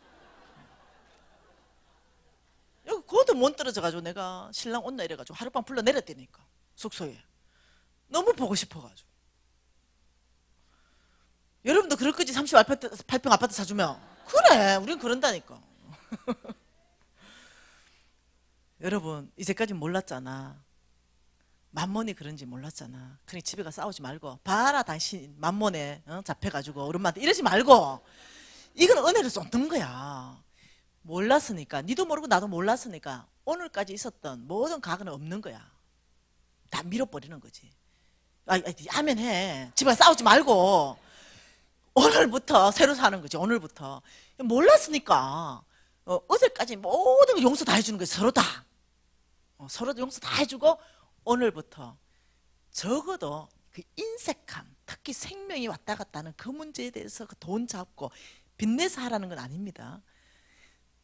여기 그것도 못 떨어져가지고 내가 신랑 온나 이래가지고 하룻밤 불러 내렸다니까. 숙소에. 너무 보고 싶어가지고. 여러분도 그럴 거지. 38평 아파트 사주면. 그래 우린 그런다니까. 여러분 이제까지 몰랐잖아. 만몬이 그런지 몰랐잖아. 그러니 집에 가 싸우지 말고 봐라 당신 만몬에 잡혀가지고 우리 엄마한테 이러지 말고. 이건 은혜를 쏟는 거야. 몰랐으니까. 니도 모르고 나도 몰랐으니까 오늘까지 있었던 모든 각은 없는 거야. 다 밀어버리는 거지. 하면 해. 집에 가 싸우지 말고 오늘부터 새로 사는 거지. 오늘부터. 몰랐으니까 어제까지 모든 걸 용서 다 해주는 거야. 서로 다. 서로 용서 다 해주고 오늘부터 적어도 그 인색함, 특히 생명이 왔다 갔다 하는 그 문제에 대해서 그 돈 잡고 빚내서 하라는 건 아닙니다.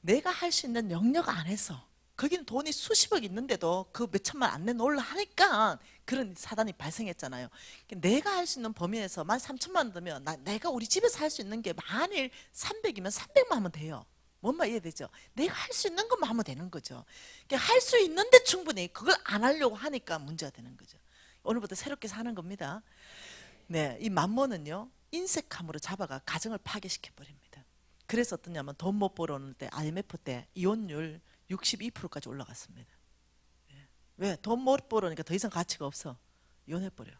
내가 할 수 있는 영역 안에서 거기는 돈이 수십억 있는데도 그 몇천만 안 내놓으려 하니까 그런 사단이 발생했잖아요. 내가 할 수 있는 범위 내에서 13,000만 원 들면 내가 우리 집에서 할 수 있는 게 만일 300이면 300만 하면 돼요. 뭔 말 이해되죠? 내가 할 수 있는 것만 하면 되는 거죠. 할 수 있는데 충분히 그걸 안 하려고 하니까 문제가 되는 거죠. 오늘부터 새롭게 사는 겁니다. 네, 이 만몬은요 인색함으로 잡아가 가정을 파괴시켜 버립니다. 그래서 어떠냐면 돈 못 벌어오는 때 IMF 때 이혼율 62%까지 올라갔습니다. 왜? 돈 못 벌어오니까 더 이상 가치가 없어. 이혼해버려.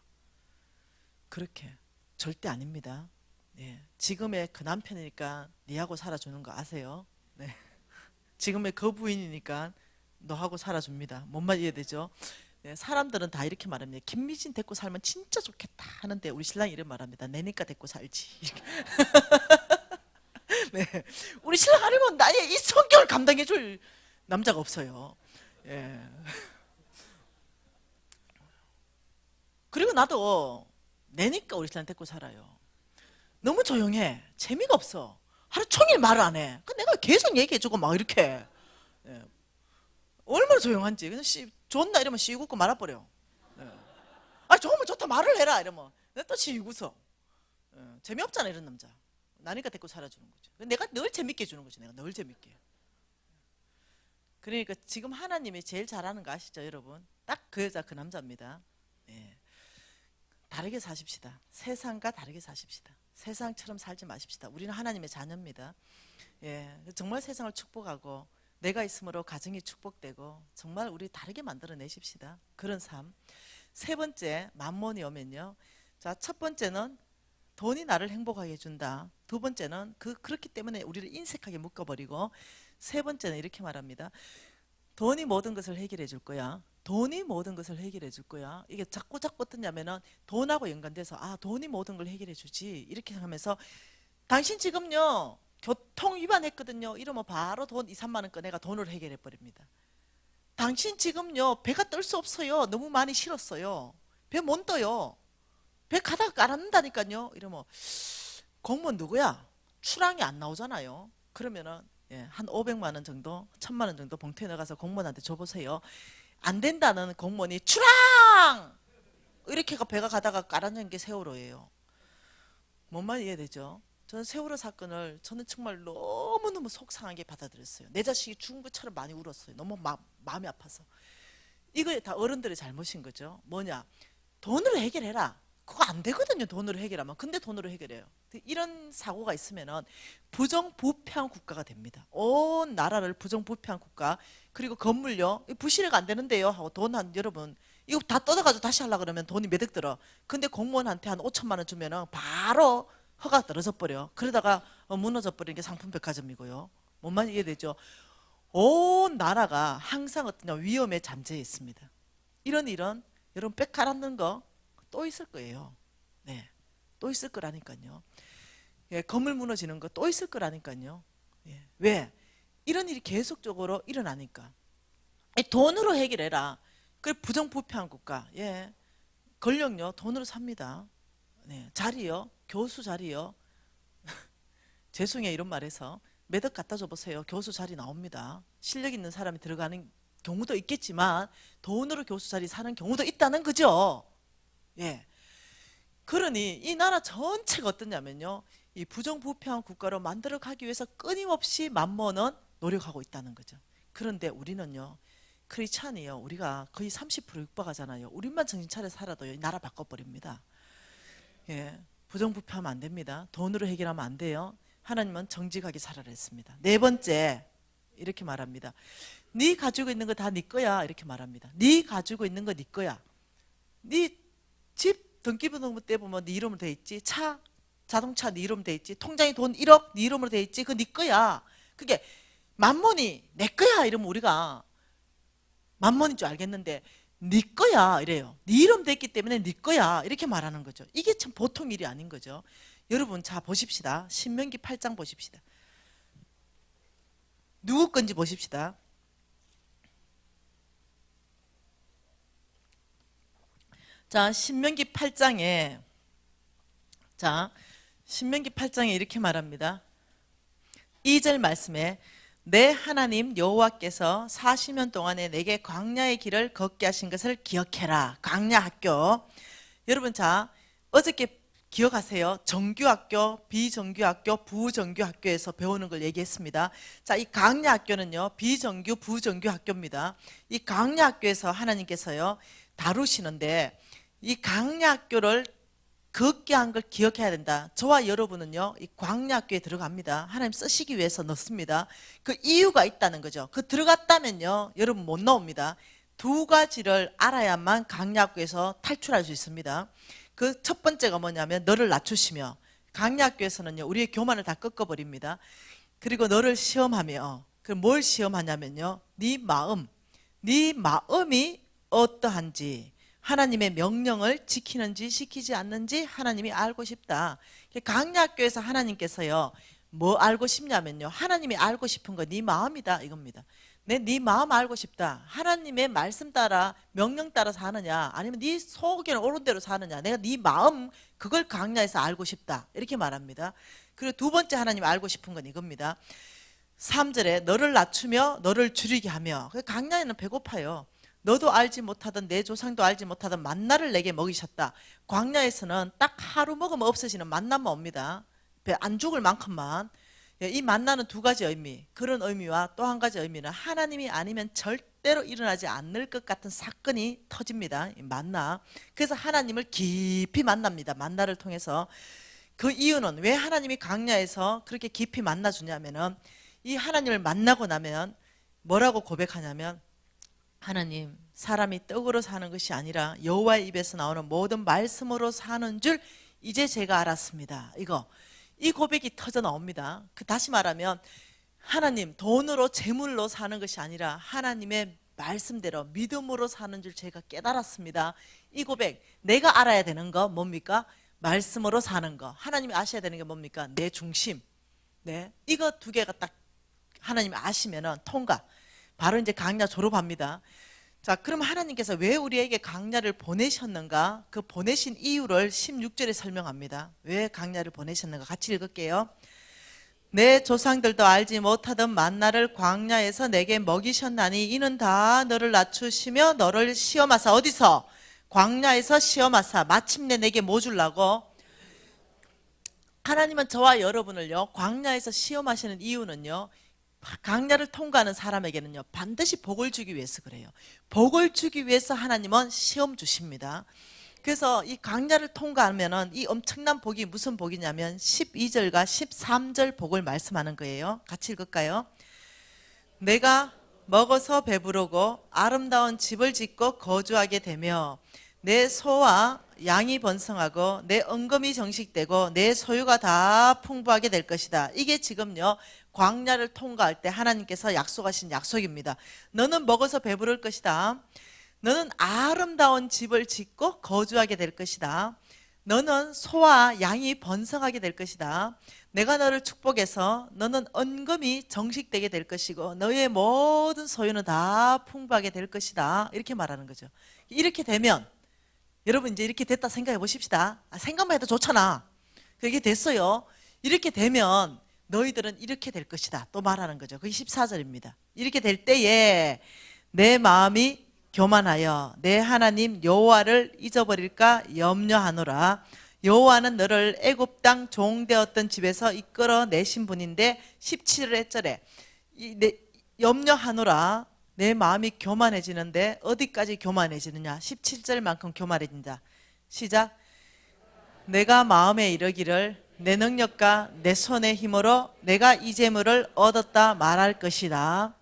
그렇게 절대 아닙니다. 네. 지금의 그 남편이니까 니하고 살아주는 거 아세요? 네. 지금의 그 부인이니까 너하고 살아줍니다. 뭔 말 이해되죠? 네. 사람들은 다 이렇게 말합니다. 김미진 데리고 살면 진짜 좋겠다 하는데 우리 신랑이 이런 말합니다. 내니까 데리고 살지. 이렇게. 네. 우리 신랑 아니면 나의 이 성격을 감당해줄 남자가 없어요. 예. 그리고 나도 내니까 우리 신랑 데리고 살아요. 너무 조용해. 재미가 없어. 하루 종일 말을 안 해. 내가 계속 얘기해주고 막 이렇게. 예. 얼마나 조용한지. 그냥 좋나 이러면 씨 웃고 말아버려. 예. 좋으면 좋다 말을 해라 이러면 내가 또 씨 웃어. 예. 재미없잖아 이런 남자. 나니까 데리고 살아주는 거죠. 내가 늘 재밌게 해주는 거지. 내가 늘 재밌게. 그러니까 지금 하나님이 제일 잘하는 거 아시죠 여러분? 딱 그 여자 그 남자입니다. 예. 다르게 사십시다. 세상과 다르게 사십시다. 세상처럼 살지 마십시다. 우리는 하나님의 자녀입니다. 예, 정말 세상을 축복하고 내가 있음으로 가정이 축복되고 정말 우리 다르게 만들어내십시다. 그런 삶. 세 번째 만몬이 오면요. 자, 첫 번째는 돈이 나를 행복하게 해준다. 두 번째는 그렇기 때문에 우리를 인색하게 묶어버리고 세 번째는 이렇게 말합니다. 돈이 모든 것을 해결해 줄 거야. 돈이 모든 것을 해결해 줄 거야. 이게 자꾸 어떠냐면은 돈하고 연관돼서 돈이 모든 걸 해결해 주지 이렇게 하면서 당신 지금요 교통 위반했거든요. 이러면 바로 돈 2, 3만 원 꺼내가 돈으로 해결해 버립니다. 당신 지금요 배가 뜰 수 없어요. 너무 많이 실었어요. 배 못 떠요. 배 가다가 깔아는다니까요. 이러면 공무원 누구야? 출항이 안 나오잖아요. 그러면은 한 500만 원 정도, 1000만 원 정도 봉투에 넣어가서 공무원한테 줘보세요. 안 된다는 공무원이 출항! 이렇게가 배가 가다가 깔아놓은 게 세월호예요. 뭔 말 이해되죠? 저는 세월호 사건을 저는 정말 너무너무 속상하게 받아들였어요. 내 자식이 죽은 것처럼 많이 울었어요. 너무 마음이 아파서. 이거 다 어른들의 잘못인 거죠. 뭐냐? 돈으로 해결해라. 그거 안 되거든요. 돈으로 해결하면. 근데 돈으로 해결해요. 이런 사고가 있으면은 부정부패한 국가가 됩니다. 온 나라를 부정부패한 국가. 그리고 건물요. 부실해가 안 되는데요. 하고 돈 한 여러분 이거 다 뜯어가지고 다시 하려고 그러면 돈이 매득 들어. 근데 공무원한테 한 5천만 원 주면은 바로 허가 떨어져 버려. 그러다가 무너져 버리는 게 상품백화점이고요. 뭔 말인지 이해되죠? 온 나라가 항상 어떤 위험에 잠재해 있습니다. 이런 여러분 빽 깔았는 거 또 있을 거예요. 네, 또 있을 거라니까요. 예, 건물 무너지는 거 또 있을 거라니까요. 예, 왜? 이런 일이 계속적으로 일어나니까. 돈으로 해결해라. 그 부정부패한 국가. 예, 권력요 돈으로 삽니다. 네, 자리요, 교수 자리요. 죄송해요 이런 말해서 매덕 갖다 줘보세요. 교수 자리 나옵니다. 실력 있는 사람이 들어가는 경우도 있겠지만 돈으로 교수 자리 사는 경우도 있다는 거죠. 예. 그러니 이 나라 전체가 어떠냐면요. 이 부정부패한 국가로 만들어가기 위해서 끊임없이 만번은 노력하고 있다는 거죠. 그런데 우리는요. 그렇지 않아요. 우리가 거의 30% 육박하잖아요. 우리만 정신 차려 살아도 이 나라 바꿔버립니다. 예. 부정부패하면 안 됩니다. 돈으로 해결하면 안 돼요. 하나님은 정직하게 살아라 했습니다. 네 번째 이렇게 말합니다. 네 가지고 있는 거 다 네 거야 이렇게 말합니다. 네 가지고 있는 거 네 거야. 네 집 등기부등본 때 보면 네 이름으로 돼 있지. 차 자동차 네 이름으로 돼 있지. 통장에 돈 1억 네 이름으로 돼 있지. 그거 네 거야. 그게 만mon이 내 거야 이러면 우리가 만mon인 줄 알겠는데 네 거야 이래요. 네 이름 됐기 때문에 네 거야 이렇게 말하는 거죠. 이게 참 보통 일이 아닌 거죠. 여러분 자 보십시다. 신명기 8장 보십시다. 누구 건지 보십시다. 자 신명기 8장에 신명기 8장에 이렇게 말합니다. 2절 말씀에 내 하나님 여호와께서 40년 동안에 내게 광야의 길을 걷게 하신 것을 기억해라. 광야 학교. 여러분 자 어저께 기억하세요. 정규학교, 비정규학교, 부정규학교에서 배우는 걸 얘기했습니다. 자, 이 광야 학교는요. 비정규, 부정규 학교입니다. 이 광야 학교에서 하나님께서요. 다루시는데 이 광야 학교를 걷게 한 걸 기억해야 된다. 저와 여러분은요, 이 광야학교에 들어갑니다. 하나님 쓰시기 위해서 넣습니다. 그 이유가 있다는 거죠. 그 들어갔다면요, 여러분 못 나옵니다. 두 가지를 알아야만 광야학교에서 탈출할 수 있습니다. 그 첫 번째가 뭐냐면 너를 낮추시며, 광야학교에서는요, 우리의 교만을 다 꺾어버립니다. 그리고 너를 시험하며, 그럼 뭘 시험하냐면요, 네 마음이 어떠한지, 하나님의 명령을 지키는지 지키지 않는지 하나님이 알고 싶다. 강약교에서 하나님께서요 뭐 알고 싶냐면요, 하나님이 알고 싶은 거 네 마음이다 이겁니다. 네 마음 알고 싶다. 하나님의 말씀 따라 명령 따라 사느냐 아니면 네 속에는 옳은 대로 사느냐, 내가 네 마음 그걸 강야에서 알고 싶다 이렇게 말합니다. 그리고 두 번째 하나님 알고 싶은 건 이겁니다. 3절에 너를 낮추며 너를 줄이게 하며. 강야에는 배고파요. 너도 알지 못하던 내 조상도 알지 못하던 만나를 내게 먹이셨다. 광야에서는 딱 하루 먹으면 없어지는 만나만 옵니다. 배 안 죽을 만큼만. 이 만나는 두 가지 의미, 그런 의미와 또 한 가지 의미는 하나님이 아니면 절대로 일어나지 않을 것 같은 사건이 터집니다. 이 만나. 그래서 하나님을 깊이 만납니다. 만나를 통해서. 그 이유는 왜 하나님이 광야에서 그렇게 깊이 만나주냐면은 이 하나님을 만나고 나면 뭐라고 고백하냐면, 하나님, 사람이 떡으로 사는 것이 아니라 여호와의 입에서 나오는 모든 말씀으로 사는 줄 이제 제가 알았습니다. 이 고백이 터져 나옵니다. 다시 말하면 하나님, 돈으로 재물로 사는 것이 아니라 하나님의 말씀대로 믿음으로 사는 줄 제가 깨달았습니다. 이 고백, 내가 알아야 되는 거 뭡니까? 말씀으로 사는 거. 하나님이 아셔야 되는 게 뭡니까? 내 중심. 네, 이거 두 개가 딱 하나님 아시면은 통과. 바로 이제 강야 졸업합니다. 자, 그럼 하나님께서 왜 우리에게 강야를 보내셨는가? 그 보내신 이유를 16절에 설명합니다. 왜 강야를 보내셨는가? 같이 읽을게요. 내 조상들도 알지 못하던 만나를 광야에서 내게 먹이셨나니 이는 다 너를 낮추시며 너를 시험하사. 어디서? 광야에서 시험하사. 마침내 내게 뭐 주려고? 하나님은 저와 여러분을요, 광야에서 시험하시는 이유는요, 광야를 통과하는 사람에게는요, 반드시 복을 주기 위해서 그래요. 복을 주기 위해서 하나님은 시험 주십니다. 그래서 이 광야를 통과하면은 이 엄청난 복이 무슨 복이냐면 12절과 13절 복을 말씀하는 거예요. 같이 읽을까요? 내가 먹어서 배부르고 아름다운 집을 짓고 거주하게 되며 내 소와 양이 번성하고 내 언금이 정식되고 내 소유가 다 풍부하게 될 것이다. 이게 지금요, 광야를 통과할 때 하나님께서 약속하신 약속입니다. 너는 먹어서 배부를 것이다. 너는 아름다운 집을 짓고 거주하게 될 것이다. 너는 소와 양이 번성하게 될 것이다. 내가 너를 축복해서 너는 언금이 정식되게 될 것이고 너의 모든 소유는 다 풍부하게 될 것이다. 이렇게 말하는 거죠. 이렇게 되면 여러분 이제 이렇게 됐다 생각해 보십시다. 생각만 해도 좋잖아. 그게 됐어요. 이렇게 되면 너희들은 이렇게 될 것이다. 또 말하는 거죠. 그게 14절입니다. 이렇게 될 때에 내 마음이 교만하여 내 하나님 여호와를 잊어버릴까 염려하노라. 여호와는 너를 애굽 땅 종되었던 집에서 이끌어 내신 분인데 17절에 염려하노라. 내 마음이 교만해지는데 어디까지 교만해지느냐? 17절만큼 교만해진다. 시작. 내가 마음에 이르기를 내 능력과 내 손의 힘으로 내가 이 재물을 얻었다 말할 것이다.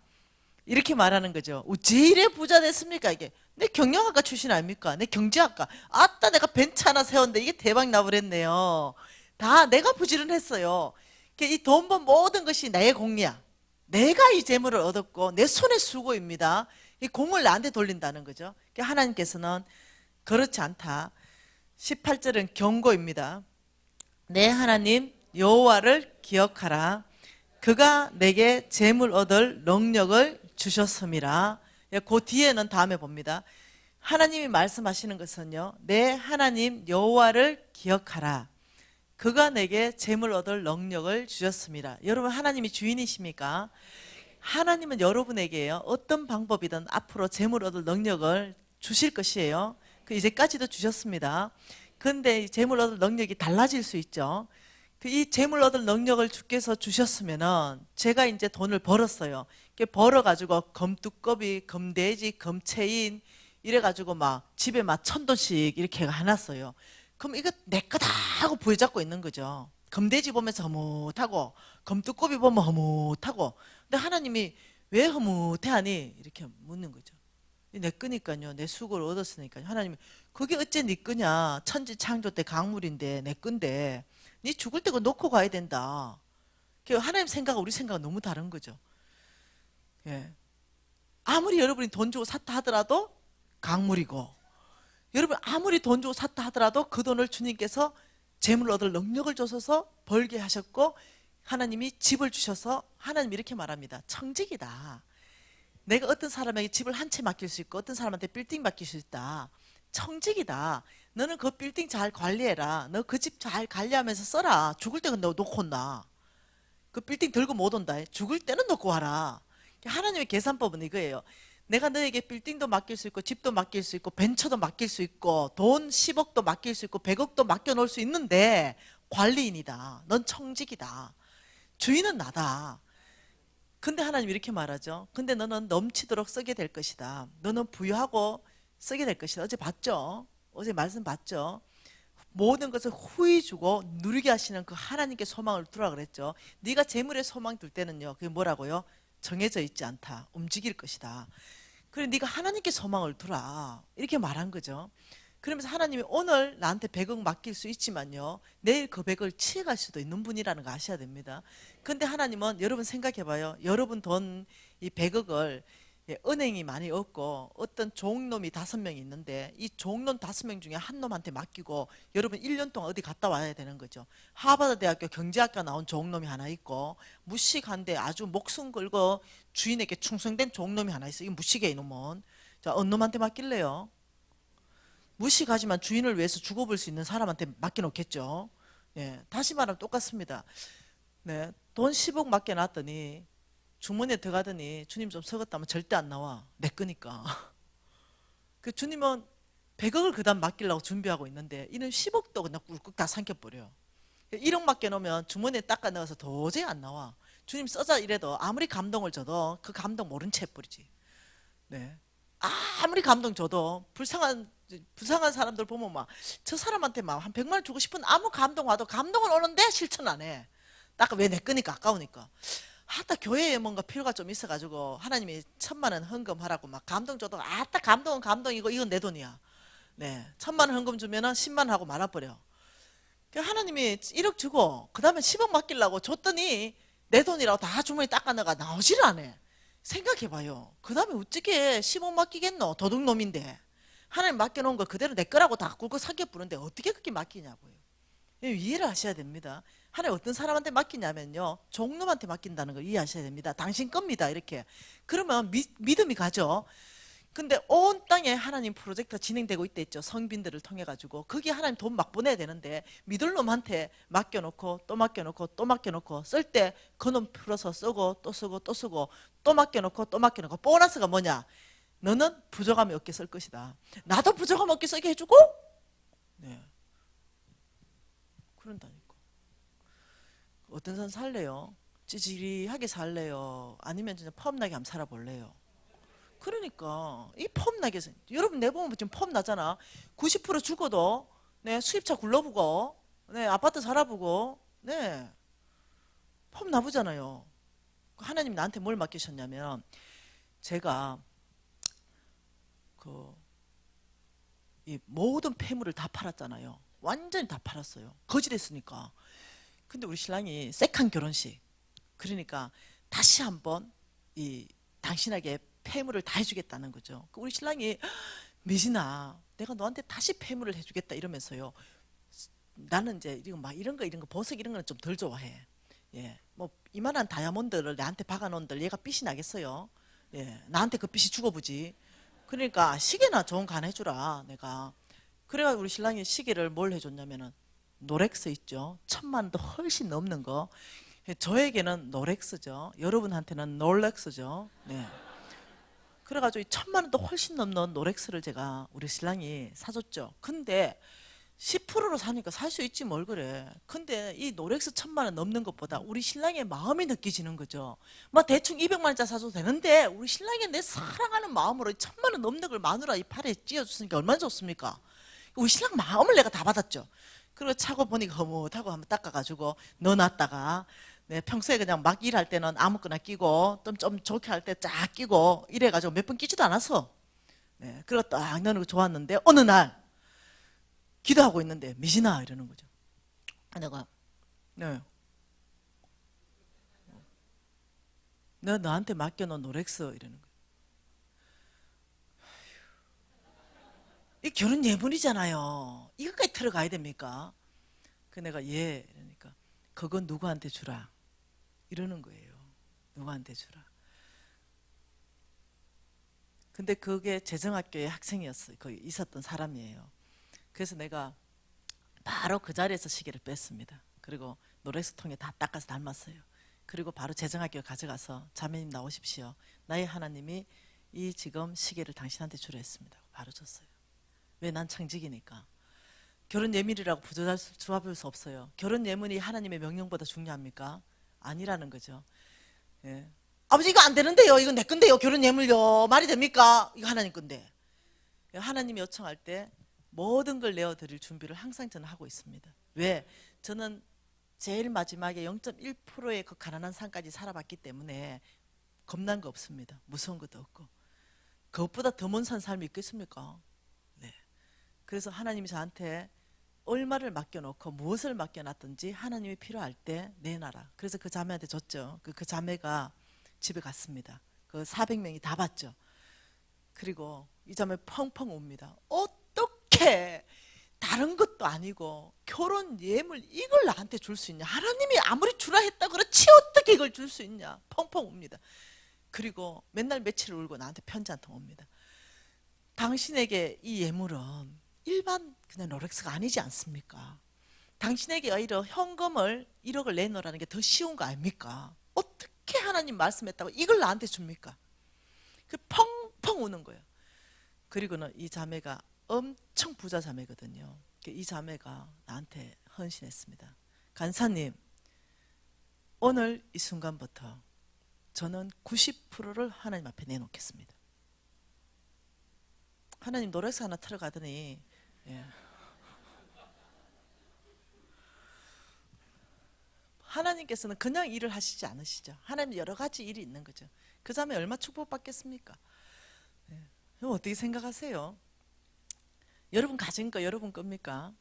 이렇게 말하는 거죠. 어째 이래 부자 됐습니까? 이게 내 경영학과 출신 아닙니까? 내 경제학과. 아따 내가 벤츠 하나 세웠는데 이게 대박 나버렸네요. 다 내가 부지런했어요. 이 돈 번 모든 것이 나의 공이야. 내가 이 재물을 얻었고 내 손의 수고입니다. 이 공을 나한테 돌린다는 거죠. 하나님께서는 그렇지 않다. 18절은 경고입니다. 내 하나님 여호와를 기억하라. 그가 내게 재물 얻을 능력을 주셨음이라. 그 뒤에는 다음에 봅니다. 하나님이 말씀하시는 것은요, 내 하나님 여호와를 기억하라. 그가 내게 재물 얻을 능력을 주셨습니다. 여러분 하나님이 주인이십니까? 하나님은 여러분에게요, 어떤 방법이든 앞으로 재물 얻을 능력을 주실 것이에요. 그 이제까지도 주셨습니다. 그런데 재물 얻을 능력이 달라질 수 있죠. 이 재물 얻을 능력을 주께서 주셨으면은 제가 이제 돈을 벌었어요. 벌어가지고 검두꺼비, 검돼지, 검체인 이래가지고 막 집에 막 1,000돈씩 이렇게 해놨어요. 그럼 이거 내 거다 하고 부여잡고 있는 거죠. 검돼지 보면서 허뭇하고 검두꺼비 보면 허뭇하고. 근데 하나님이 왜 허뭇해 하니? 이렇게 묻는 거죠. 내 거니까요. 내 수고를 얻었으니까요. 하나님이 그게 어째 네 거냐? 천지창조 때 강물인데 내 건데 네 죽을 때 그거 놓고 가야 된다. 하나님 생각과 우리 생각은 너무 다른 거죠. 예. 아무리 여러분이 돈 주고 샀다 하더라도 강물이고, 여러분 아무리 돈 주고 샀다 하더라도 그 돈을 주님께서 재물 얻을 능력을 주셔서 벌게 하셨고, 하나님이 집을 주셔서 하나님이 이렇게 말합니다. 청직이다. 내가 어떤 사람에게 집을 한 채 맡길 수 있고 어떤 사람한테 빌딩 맡길 수 있다. 청직이다. 너는 그 빌딩 잘 관리해라. 너 그 집 잘 관리하면서 써라. 죽을 때는 너 놓고 온다. 그 빌딩 들고 못 온다. 죽을 때는 놓고 와라. 하나님의 계산법은 이거예요. 내가 너에게 빌딩도 맡길 수 있고 집도 맡길 수 있고 벤처도 맡길 수 있고 돈 10억도 맡길 수 있고 100억도 맡겨놓을 수 있는데 관리인이다. 넌 청직이다. 주인은 나다. 근데 하나님 이렇게 말하죠. 근데 너는 넘치도록 쓰게 될 것이다. 너는 부유하고 쓰게 될 것이다. 어제 봤죠? 어제 말씀 봤죠? 모든 것을 후히 주고 누리게 하시는 그 하나님께 소망을 두라 그랬죠. 네가 재물에 소망 둘 때는요, 그게 뭐라고요? 정해져 있지 않다. 움직일 것이다. 그래 네가 하나님께 소망을 두라. 이렇게 말한 거죠. 그러면서 하나님이 오늘 나한테 100억 맡길 수 있지만요, 내일 그 100억을 취해갈 수도 있는 분이라는 거 아셔야 됩니다. 근데 하나님은 여러분 생각해봐요. 여러분 돈 이 100억을 예, 은행이 많이 없고 어떤 종놈이 5명이 있는데 이 종놈 5명 중에 한 놈한테 맡기고 여러분 1년 동안 어디 갔다 와야 되는 거죠. 하버드 대학교 경제학과 나온 종놈이 하나 있고 무식한데 아주 목숨 걸고 주인에게 충성된 종놈이 하나 있어. 이 무식해 이놈은. 자, 어느 놈한테 맡길래요? 무식하지만 주인을 위해서 죽어볼 수 있는 사람한테 맡겨놓겠죠. 예, 다시 말하면 똑같습니다. 네, 돈 10억 맡겨놨더니 주머니에 들어가더니 주님 좀 썩었다면 절대 안 나와. 내 거니까. 그 주님은 100억을 그 다음 맡기려고 준비하고 있는데 이는 10억도 그냥 꿀꺽 다 삼켜버려. 1억 맡겨놓으면 주머니에 닦아 넣어서 도저히 안 나와. 주님 써자 이래도 아무리 감동을 줘도 그 감동 모른 채 해버리지. 네. 아무리 감동 줘도 불쌍한 사람들 보면 막 저 사람한테 막 한 100만 원 주고 싶은 아무 감동 와도 감동은 오는데 실천 안 해. 딱 왜 내 거니까 아까우니까. 하다 교회에 뭔가 필요가 좀 있어가지고 하나님이 1,000만 원 헌금하라고 막 감동 줘도 아따 감동은 감동이고 이건 내 돈이야. 네, 1,000만 원 헌금 주면은 10만 원 하고 말아버려. 하나님이 1억 주고 그 다음에 10억 맡기려고 줬더니 내 돈이라고 다 주머니 닦아 넣어가 나오지를 않아. 생각해봐요. 그 다음에 어떻게 10억 맡기겠노? 도둑놈인데. 하나님 맡겨놓은 거 그대로 내 거라고 다 굵고 삼켜 부는데 어떻게 그렇게 맡기냐고요. 이해를 하셔야 됩니다. 하나님 어떤 사람한테 맡기냐면요, 종놈한테 맡긴다는 걸 이해하셔야 됩니다. 당신 겁니다 이렇게. 그러면 믿음이 가죠. 근데 온 땅에 하나님 프로젝트가 진행되고 있댔죠. 성빈들을 통해 가지고 거기에 하나님 돈 막 보내야 되는데 믿을 놈한테 맡겨놓고 또 맡겨놓고 또 맡겨놓고 쓸 때 그 놈 풀어서 쓰고 또 쓰고 또 쓰고 또 맡겨놓고 또 맡겨놓고. 보너스가 뭐냐? 너는 부족함이 없게 쓸 것이다. 나도 부족함 없게 쓰게 해주고. 네, 그런다니까. 어떤 사람 살래요? 찌질하게 살래요? 아니면 진짜 펌나게 한번 살아볼래요? 그러니까 이 펌나게 여러분 내보면 지금 펌나잖아. 90% 죽어도 네, 수입차 굴러보고 네, 아파트 살아보고 네, 펌나보잖아요. 하나님 나한테 뭘 맡기셨냐면 제가 이 모든 폐물을 다 팔았잖아요. 완전히 다 팔았어요. 거짓했으니까. 근데 우리 신랑이 색한 결혼식. 그러니까 다시 한번 이 당신에게 폐물을 다 해주겠다는 거죠. 우리 신랑이 미진아, 내가 너한테 다시 폐물을 해주겠다 이러면서요. 나는 이제 이런 거 보석 이런 거는 좀 덜 좋아해. 예, 뭐 이만한 다이아몬드를 나한테 박아놓은들 얘가 빚이 나겠어요. 예, 나한테 그 빚이 죽어보지. 그러니까 시계나 좋은 거 하나 해주라 내가. 그래가 우리 신랑이 시계를 뭘 해줬냐면은 노렉스 있죠. 1,000만 원도 훨씬 넘는 거. 저에게는 노렉스죠. 여러분한테는 롤렉스죠. 네. 그래가지고 1,000만 원도 훨씬 넘는 노렉스를 제가 우리 신랑이 사줬죠. 근데 10%로 사니까 살 수 있지 뭘 그래. 근데 이 노렉스 1,000만 원 넘는 것보다 우리 신랑의 마음이 느껴지는 거죠. 막 대충 200만 원짜리 사줘도 되는데 우리 신랑이 내 사랑하는 마음으로 1,000만 원 넘는 걸 마누라 이 팔에 찧어줬으니까 얼마나 좋습니까? 우리 신랑 마음을 내가 다 받았죠. 그리고 차고 보니까 허무하고 한번 닦아가지고 넣어놨다가 네, 평소에 그냥 막 일할 때는 아무거나 끼고 좀 좋게 할 때 쫙 끼고 이래가지고 몇 번 끼지도 않았어. 네, 그리고 딱 넣는 거 좋았는데 어느 날 기도하고 있는데 미진아 이러는 거죠. 내가 네, 너 나한테 맡겨놓은 노렉스 이러는 거예요. 이 결혼 예물이잖아요. 이것까지 들어가야 됩니까? 그 내가 예 이러니까 그건 누구한테 주라 이러는 거예요. 누구한테 주라. 근데 그게 재정학교의 학생이었어요. 거기 있었던 사람이에요. 그래서 내가 바로 그 자리에서 시계를 뺐습니다. 그리고 노렉스 통에 다 닦아서 담았어요. 그리고 바로 재정학교 가져가서 자매님 나오십시오. 나의 하나님이 이 지금 시계를 당신한테 주려 했습니다. 바로 줬어요. 왜? 난 청직이니까. 결혼 예물이라고 부조할 수 없어요. 결혼 예물이 하나님의 명령보다 중요합니까? 아니라는 거죠. 예. 아버지 이거 안 되는데요. 이거 내 건데요. 결혼 예물요. 말이 됩니까? 이거 하나님 건데. 하나님이 요청할 때 모든 걸 내어드릴 준비를 항상 저는 하고 있습니다. 왜? 저는 제일 마지막에 0.1%의 그 가난한 삶까지 살아봤기 때문에 겁난 거 없습니다. 무서운 것도 없고. 그것보다 더 먼 산 삶이 있겠습니까? 네. 그래서 하나님이 저한테 얼마를 맡겨놓고 무엇을 맡겨놨든지 하나님이 필요할 때 내놔라. 그래서 그 자매한테 줬죠. 그 자매가 집에 갔습니다. 그 400명이 다 봤죠. 그리고 이 자매 펑펑 웁니다. 어떻게 다른 것도 아니고 결혼 예물 이걸 나한테 줄 수 있냐? 하나님이 아무리 주라 했다 그렇지 어떻게 이걸 줄 수 있냐? 펑펑 웁니다. 그리고 맨날 며칠 울고 나한테 편지 한 통 옵니다. 당신에게 이 예물은 일반 그냥 롤렉스가 아니지 않습니까? 당신에게 오히려 현금을 1억을 내놓으라는 게 더 쉬운 거 아닙니까? 어떻게 하나님 말씀했다고 이걸 나한테 줍니까? 그 펑펑 우는 거예요. 그리고는 이 자매가 엄청 부자 자매거든요. 이 자매가 나한테 헌신했습니다. 간사님, 오늘 이 순간부터 저는 90%를 하나님 앞에 내놓겠습니다. 하나님 노래서 하나 틀어가더니 예. 하나님께서는 그냥 일을 하시지 않으시죠. 하나님 여러 가지 일이 있는 거죠. 그 자매 얼마 축복받겠습니까? 예. 어떻게 생각하세요? 여러분 가진 거 여러분 겁니까?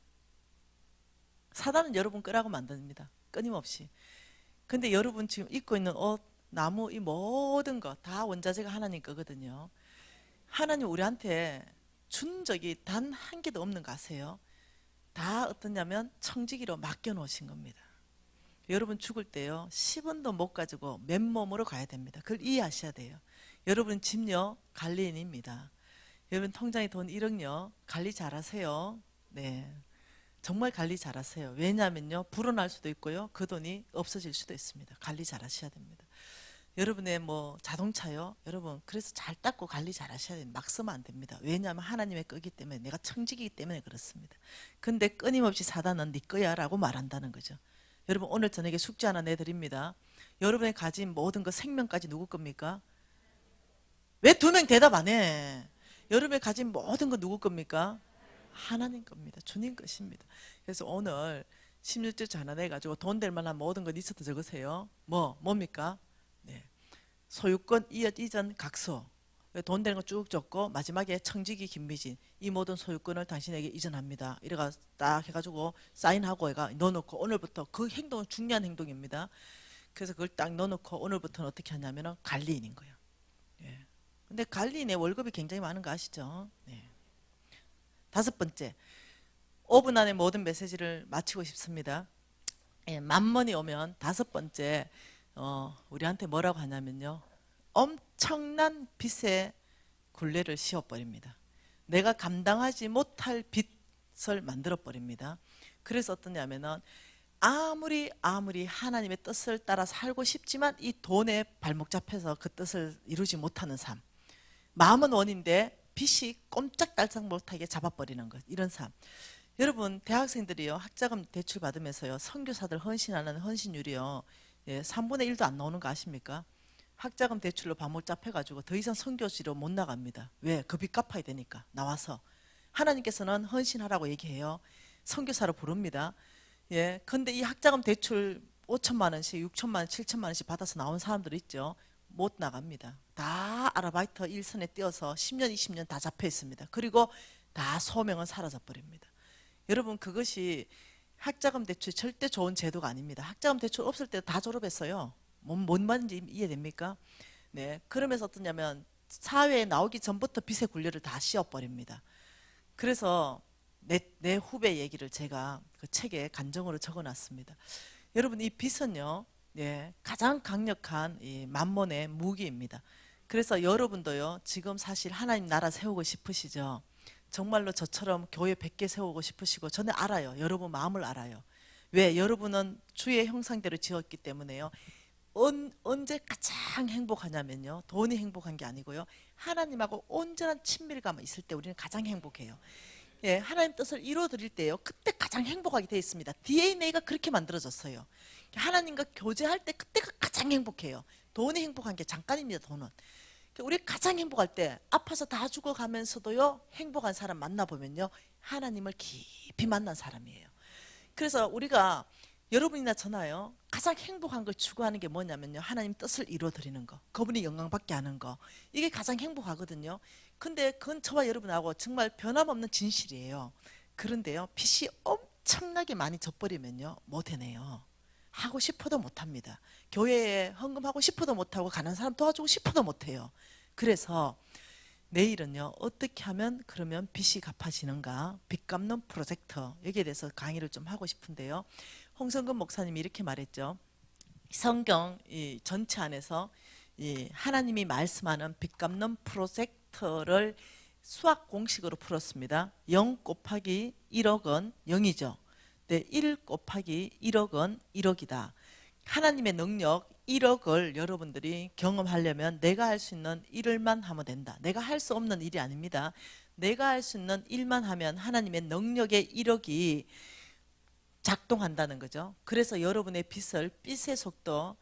사단은 여러분 거라고 만듭니다. 끊임없이. 근데 여러분 지금 입고 있는 옷, 나무 이 모든 거 다 원자재가 하나님 거거든요. 하나님 우리한테 준 적이 단 한 개도 없는 거 아세요? 다 어떠냐면 청지기로 맡겨놓으신 겁니다. 여러분 죽을 때요 10원도 못 가지고 맨몸으로 가야 됩니다. 그걸 이해하셔야 돼요. 여러분 집요 관리인입니다. 여러분 통장에 돈 1억요 관리 잘하세요. 네, 정말 관리 잘하세요. 왜냐하면요 불어날 수도 있고요 그 돈이 없어질 수도 있습니다. 관리 잘하셔야 됩니다. 여러분의 뭐 자동차요 여러분 그래서 잘 닦고 관리 잘하셔야 됩니다. 막 쓰면 안 됩니다. 왜냐하면 하나님의 거기 때문에 내가 청지기이기 때문에 그렇습니다. 근데 끊임없이 사단은 네 거야 라고 말한다는 거죠. 여러분 오늘 저녁에 숙제 하나 내드립니다. 여러분의 가진 모든 거 생명까지 누구 겁니까? 왜 2명 대답 안 해? 여러분의 가진 모든 거 누구 겁니까? 하나님 겁니다. 주님 것입니다. 그래서 오늘 16절 하나 내가지고 돈 될 만한 모든 것 리스트 적으세요. 뭡니까? 네. 소유권 이전 각서 돈 되는 거 쭉 적고 마지막에 청지기 김미진 이 모든 소유권을 당신에게 이전합니다. 이래가 딱 해가지고 사인하고 얘가 넣어놓고 오늘부터 그 행동은 중요한 행동입니다. 그래서 그걸 딱 넣어놓고 오늘부터는 어떻게 하냐면은 관리인인 거예요. 예. 근데 관리인의 월급이 굉장히 많은 거 아시죠? 네. 5번째 5분 안에 모든 메시지를 마치고 싶습니다. 예, 만번이 오면 5번째 우리한테 뭐라고 하냐면요 엄청난 빚의 굴레를 씌워버립니다. 내가 감당하지 못할 빚을 만들어버립니다. 그래서 어떠냐면은 아무리 하나님의 뜻을 따라 살고 싶지만 이 돈에 발목 잡혀서 그 뜻을 이루지 못하는 삶. 마음은 원인데 빚이 꼼짝달싹 못하게 잡아버리는 것. 이런 삶. 여러분 대학생들이요 학자금 대출 받으면서요 선교사들 헌신하는 헌신율이요 3분의 1도 안 나오는 거 아십니까? 학자금 대출로 발목 잡혀가지고 더 이상 선교지로 못 나갑니다. 왜? 그 빚 갚아야 되니까 나와서. 하나님께서는 헌신하라고 얘기해요. 선교사로 부릅니다. 예, 근데 이 학자금 대출 5천만 원씩 6천만 원 7천만 원씩 받아서 나온 사람들 있죠. 못 나갑니다. 다 아르바이트 일선에 뛰어서 10년 20년 다 잡혀 있습니다. 그리고 다 소명은 사라져 버립니다. 여러분 그것이 학자금 대출 절대 좋은 제도가 아닙니다. 학자금 대출 없을 때 다 졸업했어요. 뭔 말인지 이해됩니까? 네, 그러면서 어떠냐면 사회에 나오기 전부터 빚의 굴레를 다 씌워버립니다. 그래서 내 후배 얘기를 제가 그 책에 간정으로 적어놨습니다. 여러분 이 빚은요 가장 강력한 이 만몬의 무기입니다. 그래서 여러분도요 지금 사실 하나님 나라 세우고 싶으시죠? 정말로 저처럼 교회 100개 세우고 싶으시고 저는 알아요. 여러분 마음을 알아요. 왜? 여러분은 주의 형상대로 지었기 때문에요. 언제 가장 행복하냐면요 돈이 행복한 게 아니고요 하나님하고 온전한 친밀감이 있을 때 우리는 가장 행복해요. 예, 하나님 뜻을 이루어드릴 때요 그때 가장 행복하게 되어 있습니다. DNA가 그렇게 만들어졌어요. 하나님과 교제할 때 그때가 가장 행복해요. 돈이 행복한 게 잠깐입니다. 돈은 우리 가장 행복할 때 아파서 다 죽어가면서도요 행복한 사람 만나보면요 하나님을 깊이 만난 사람이에요. 그래서 우리가 여러분이나 저나요 가장 행복한 걸 추구하는 게 뭐냐면요 하나님 뜻을 이루어드리는 거, 그분이 영광받게 하는 거, 이게 가장 행복하거든요. 근데 그건 저와 여러분하고 정말 변함없는 진실이에요. 그런데요 빚이 엄청나게 많이 져버리면요 못 해내요. 하고 싶어도 못합니다. 교회에 헌금하고 싶어도 못하고 가는 사람 도와주고 싶어도 못해요. 그래서 내일은요, 어떻게 하면 그러면 빚이 갚아지는가, 빚 갚는 프로젝트, 여기에 대해서 강의를 좀 하고 싶은데요. 홍성근 목사님이 이렇게 말했죠. 성경 이 전체 안에서 이 하나님이 말씀하는 빚 갚는 프로젝트를 수학 공식으로 풀었습니다. 0 곱하기 1억은 0이죠. 네, 1 곱하기 1억은 1억이다. 하나님의 능력 1억을 여러분들이 경험하려면 내가 할 수 있는 일을만 하면 된다. 내가 할 수 없는 일이 아닙니다. 내가 할 수 있는 일만 하면 하나님의 능력의 1억이 작동한다는 거죠. 그래서 여러분의 빚의 속도,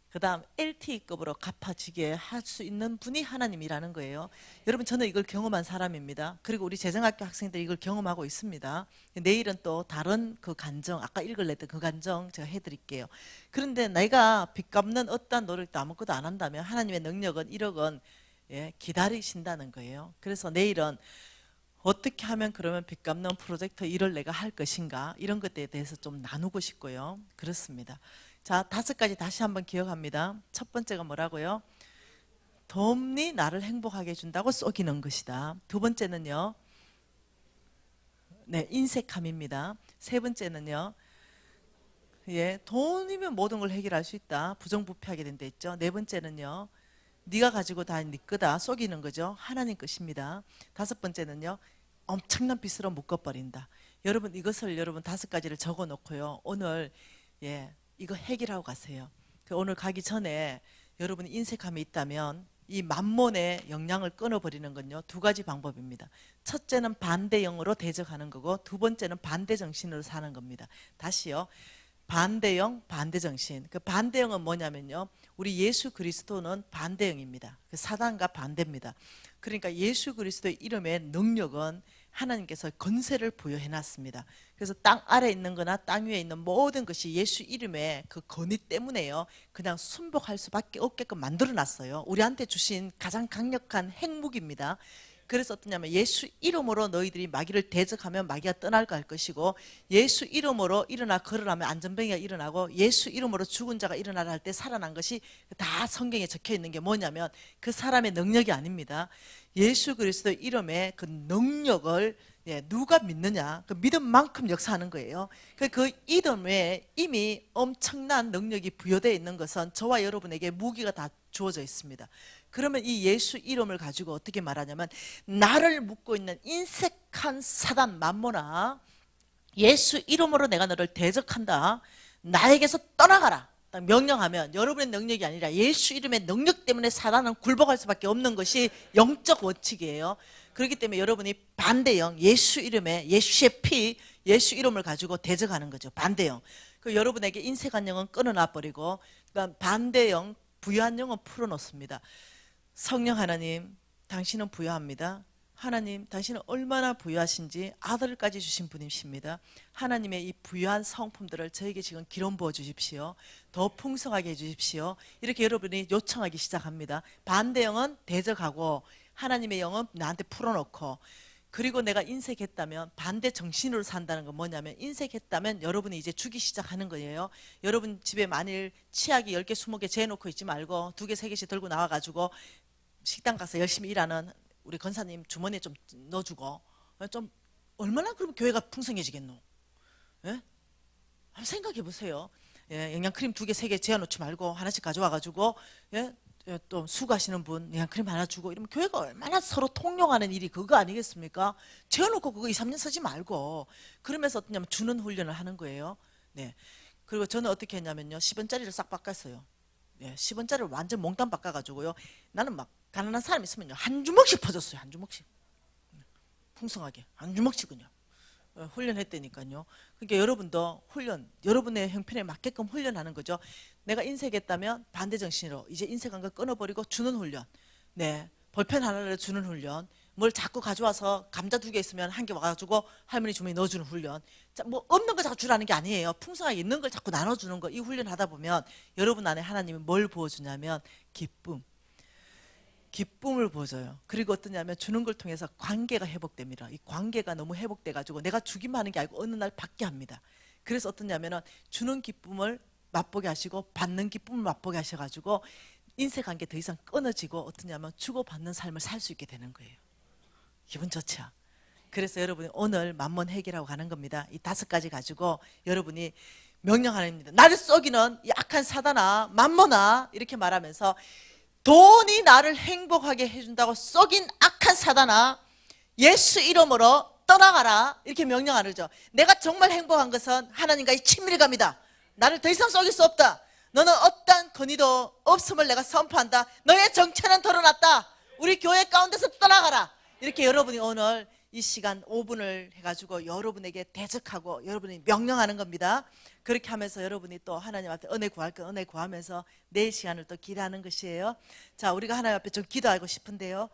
그 다음 LTE급으로 갚아지게 할 수 있는 분이 하나님이라는 거예요. 여러분, 저는 이걸 경험한 사람입니다. 그리고 우리 재정학교 학생들이 이걸 경험하고 있습니다. 내일은 또 다른 그 간정, 아까 읽을랬던 그 간정 제가 해드릴게요. 그런데 내가 빚 갚는 어떠한 노력도 아무것도 안 한다면 하나님의 능력은 1억은 기다리신다는 거예요. 그래서 내일은 어떻게 하면 그러면 빚 갚는 프로젝트 일을 내가 할 것인가, 이런 것에 대해서 좀 나누고 싶고요. 그렇습니다. 자, 5가지 다시 한번 기억합니다. 첫 번째가 뭐라고요? 돈이 나를 행복하게 해준다고 속이는 것이다. 두 번째는요, 네, 인색함입니다. 세 번째는요, 돈이면 모든 걸 해결할 수 있다. 부정부패하게 된다 했죠. 네 번째는요, 네가 가지고 다 네 거다, 속이는 거죠. 하나님 것입니다. 다섯 번째는요, 엄청난 빚으로 묶어버린다. 여러분, 이것을 여러분 5가지를 적어 놓고요, 오늘 이거 해결하고 가세요. 오늘 가기 전에 여러분이 인색함이 있다면 이 만몬의 영향을 끊어버리는 건요, 2가지 방법입니다. 첫째는 반대형으로 대적하는 거고, 두 번째는 반대정신으로 사는 겁니다. 다시요, 반대형, 반대정신. 그 반대형은 뭐냐면요, 우리 예수 그리스도는 반대형입니다. 그 사단과 반대입니다. 그러니까 예수 그리스도의 이름의 능력은 하나님께서 건세를 부여해 놨습니다. 그래서 땅 아래에 있는 거나 땅 위에 있는 모든 것이 예수 이름의 그 권위 때문에요, 그냥 순복할 수밖에 없게끔 만들어 놨어요. 우리한테 주신 가장 강력한 핵무기입니다. 그래서 어떠냐면, 예수 이름으로 너희들이 마귀를 대적하면 마귀가 떠날 거 할 것이고, 예수 이름으로 일어나 걸으라면 안전병이가 일어나고, 예수 이름으로 죽은 자가 일어나라 할 때 살아난 것이 다 성경에 적혀 있는 게 뭐냐면 그 사람의 능력이 아닙니다. 예수 그리스도의 이름의 그 능력을 누가 믿느냐, 그 믿음만큼 역사하는 거예요. 그 이름에 이미 엄청난 능력이 부여되어 있는 것은 저와 여러분에게 무기가 다 주어져 있습니다. 그러면 이 예수 이름을 가지고 어떻게 말하냐면, 나를 묶고 있는 인색한 사단 만모나, 예수 이름으로 내가 너를 대적한다, 나에게서 떠나가라 딱 명령하면, 여러분의 능력이 아니라 예수 이름의 능력 때문에 사단은 굴복할 수밖에 없는 것이 영적 원칙이에요. 그렇기 때문에 여러분이 반대형, 예수 이름의, 예수의 피, 예수 이름을 가지고 대적하는 거죠. 반대형. 그 여러분에게 인색한 영은 끊어놔 버리고, 그다음 반대형, 부유한 영은 풀어놓습니다. 성령 하나님, 당신은 부유합니다. 하나님, 당신은 얼마나 부유하신지 아들까지 주신 분이십니다. 하나님의 이 부유한 성품들을 저에게 지금 기름 부어 주십시오. 더 풍성하게 해 주십시오. 이렇게 여러분이 요청하기 시작합니다. 반대형은 대적하고, 하나님의 영은 나한테 풀어놓고, 그리고 내가 인색했다면 반대 정신으로 산다는 건 뭐냐면, 인색했다면 여러분이 이제 주기 시작하는 거예요. 여러분 집에 만일 치약이 10개 20개 재놓고 있지 말고 2개 3개씩 들고 나와가지고 식당 가서 열심히 일하는 우리 권사님 주머니에 좀 넣어주고, 좀 얼마나 그러면 교회가 풍성해지겠노? 예? 한번 생각해 보세요. 영양크림 2개 3개 재워놓지 말고 하나씩 가져와가지고, 또 수고하시는 분 영양크림 하나 주고, 이러면 교회가 얼마나 서로 통용하는 일이 그거 아니겠습니까? 재워놓고 그거 2, 3년 쓰지 말고, 그러면서 어떠냐면 주는 훈련을 하는 거예요. 네. 그리고 저는 어떻게 했냐면요, 10원짜리를 싹 바꿨어요. 10원짜리를 완전 몽땅 바꿔가지고요, 나는 막 가난한 사람 있으면요, 한 주먹씩 퍼줬어요. 한 주먹씩. 풍성하게 한 주먹씩은요. 훈련했다니까요. 그러니까 여러분도 훈련, 여러분의 형편에 맞게끔 훈련하는 거죠. 내가 인색했다면 반대 정신으로 이제 인색한 거 끊어버리고 주는 훈련. 네, 볼펜 하나를 주는 훈련. 뭘 자꾸 가져와서 감자 2개 있으면 1개 와가지고 할머니 주머니 넣어주는 훈련. 자, 뭐 없는 거 자꾸 주라는 게 아니에요. 풍성하게 있는 걸 자꾸 나눠주는 거. 이 훈련 하다 보면 여러분 안에 하나님이 뭘 부어주냐면 기쁨. 기쁨을 보여줘요. 그리고 어떠냐면 주는 걸 통해서 관계가 회복됩니다. 이 관계가 너무 회복돼가지고 내가 주기만 하는 게 아니고 어느 날 받게 합니다. 그래서 어떠냐면은 주는 기쁨을 맛보게 하시고 받는 기쁨을 맛보게 하셔가지고 인생 관계 더 이상 끊어지고 어떠냐면 주고받는 삶을 살 수 있게 되는 거예요. 기분 좋죠? 그래서 여러분이 오늘 만몬 회개라고 가는 겁니다. 이 5가지 가지고 여러분이 명령하랍니다. 나를 썩이는 약한 사단아, 만몬아, 이렇게 말하면서 돈이 나를 행복하게 해준다고 썩인 악한 사단아, 예수 이름으로 떠나가라, 이렇게 명령하죠. 내가 정말 행복한 것은 하나님과의 친밀감이다. 나를 더 이상 썩일 수 없다. 너는 어떠한 권위도 없음을 내가 선포한다. 너의 정체는 드러났다. 우리 교회 가운데서 떠나가라. 이렇게 여러분이 오늘 이 시간 5분을 해가지고 여러분에게 대적하고 여러분이 명령하는 겁니다. 그렇게 하면서 여러분이 또 하나님 앞에 은혜 구할 건 은혜 구하면서 내 시간을 또 기도하는 것이에요. 자, 우리가 하나님 앞에 좀 기도하고 싶은데요.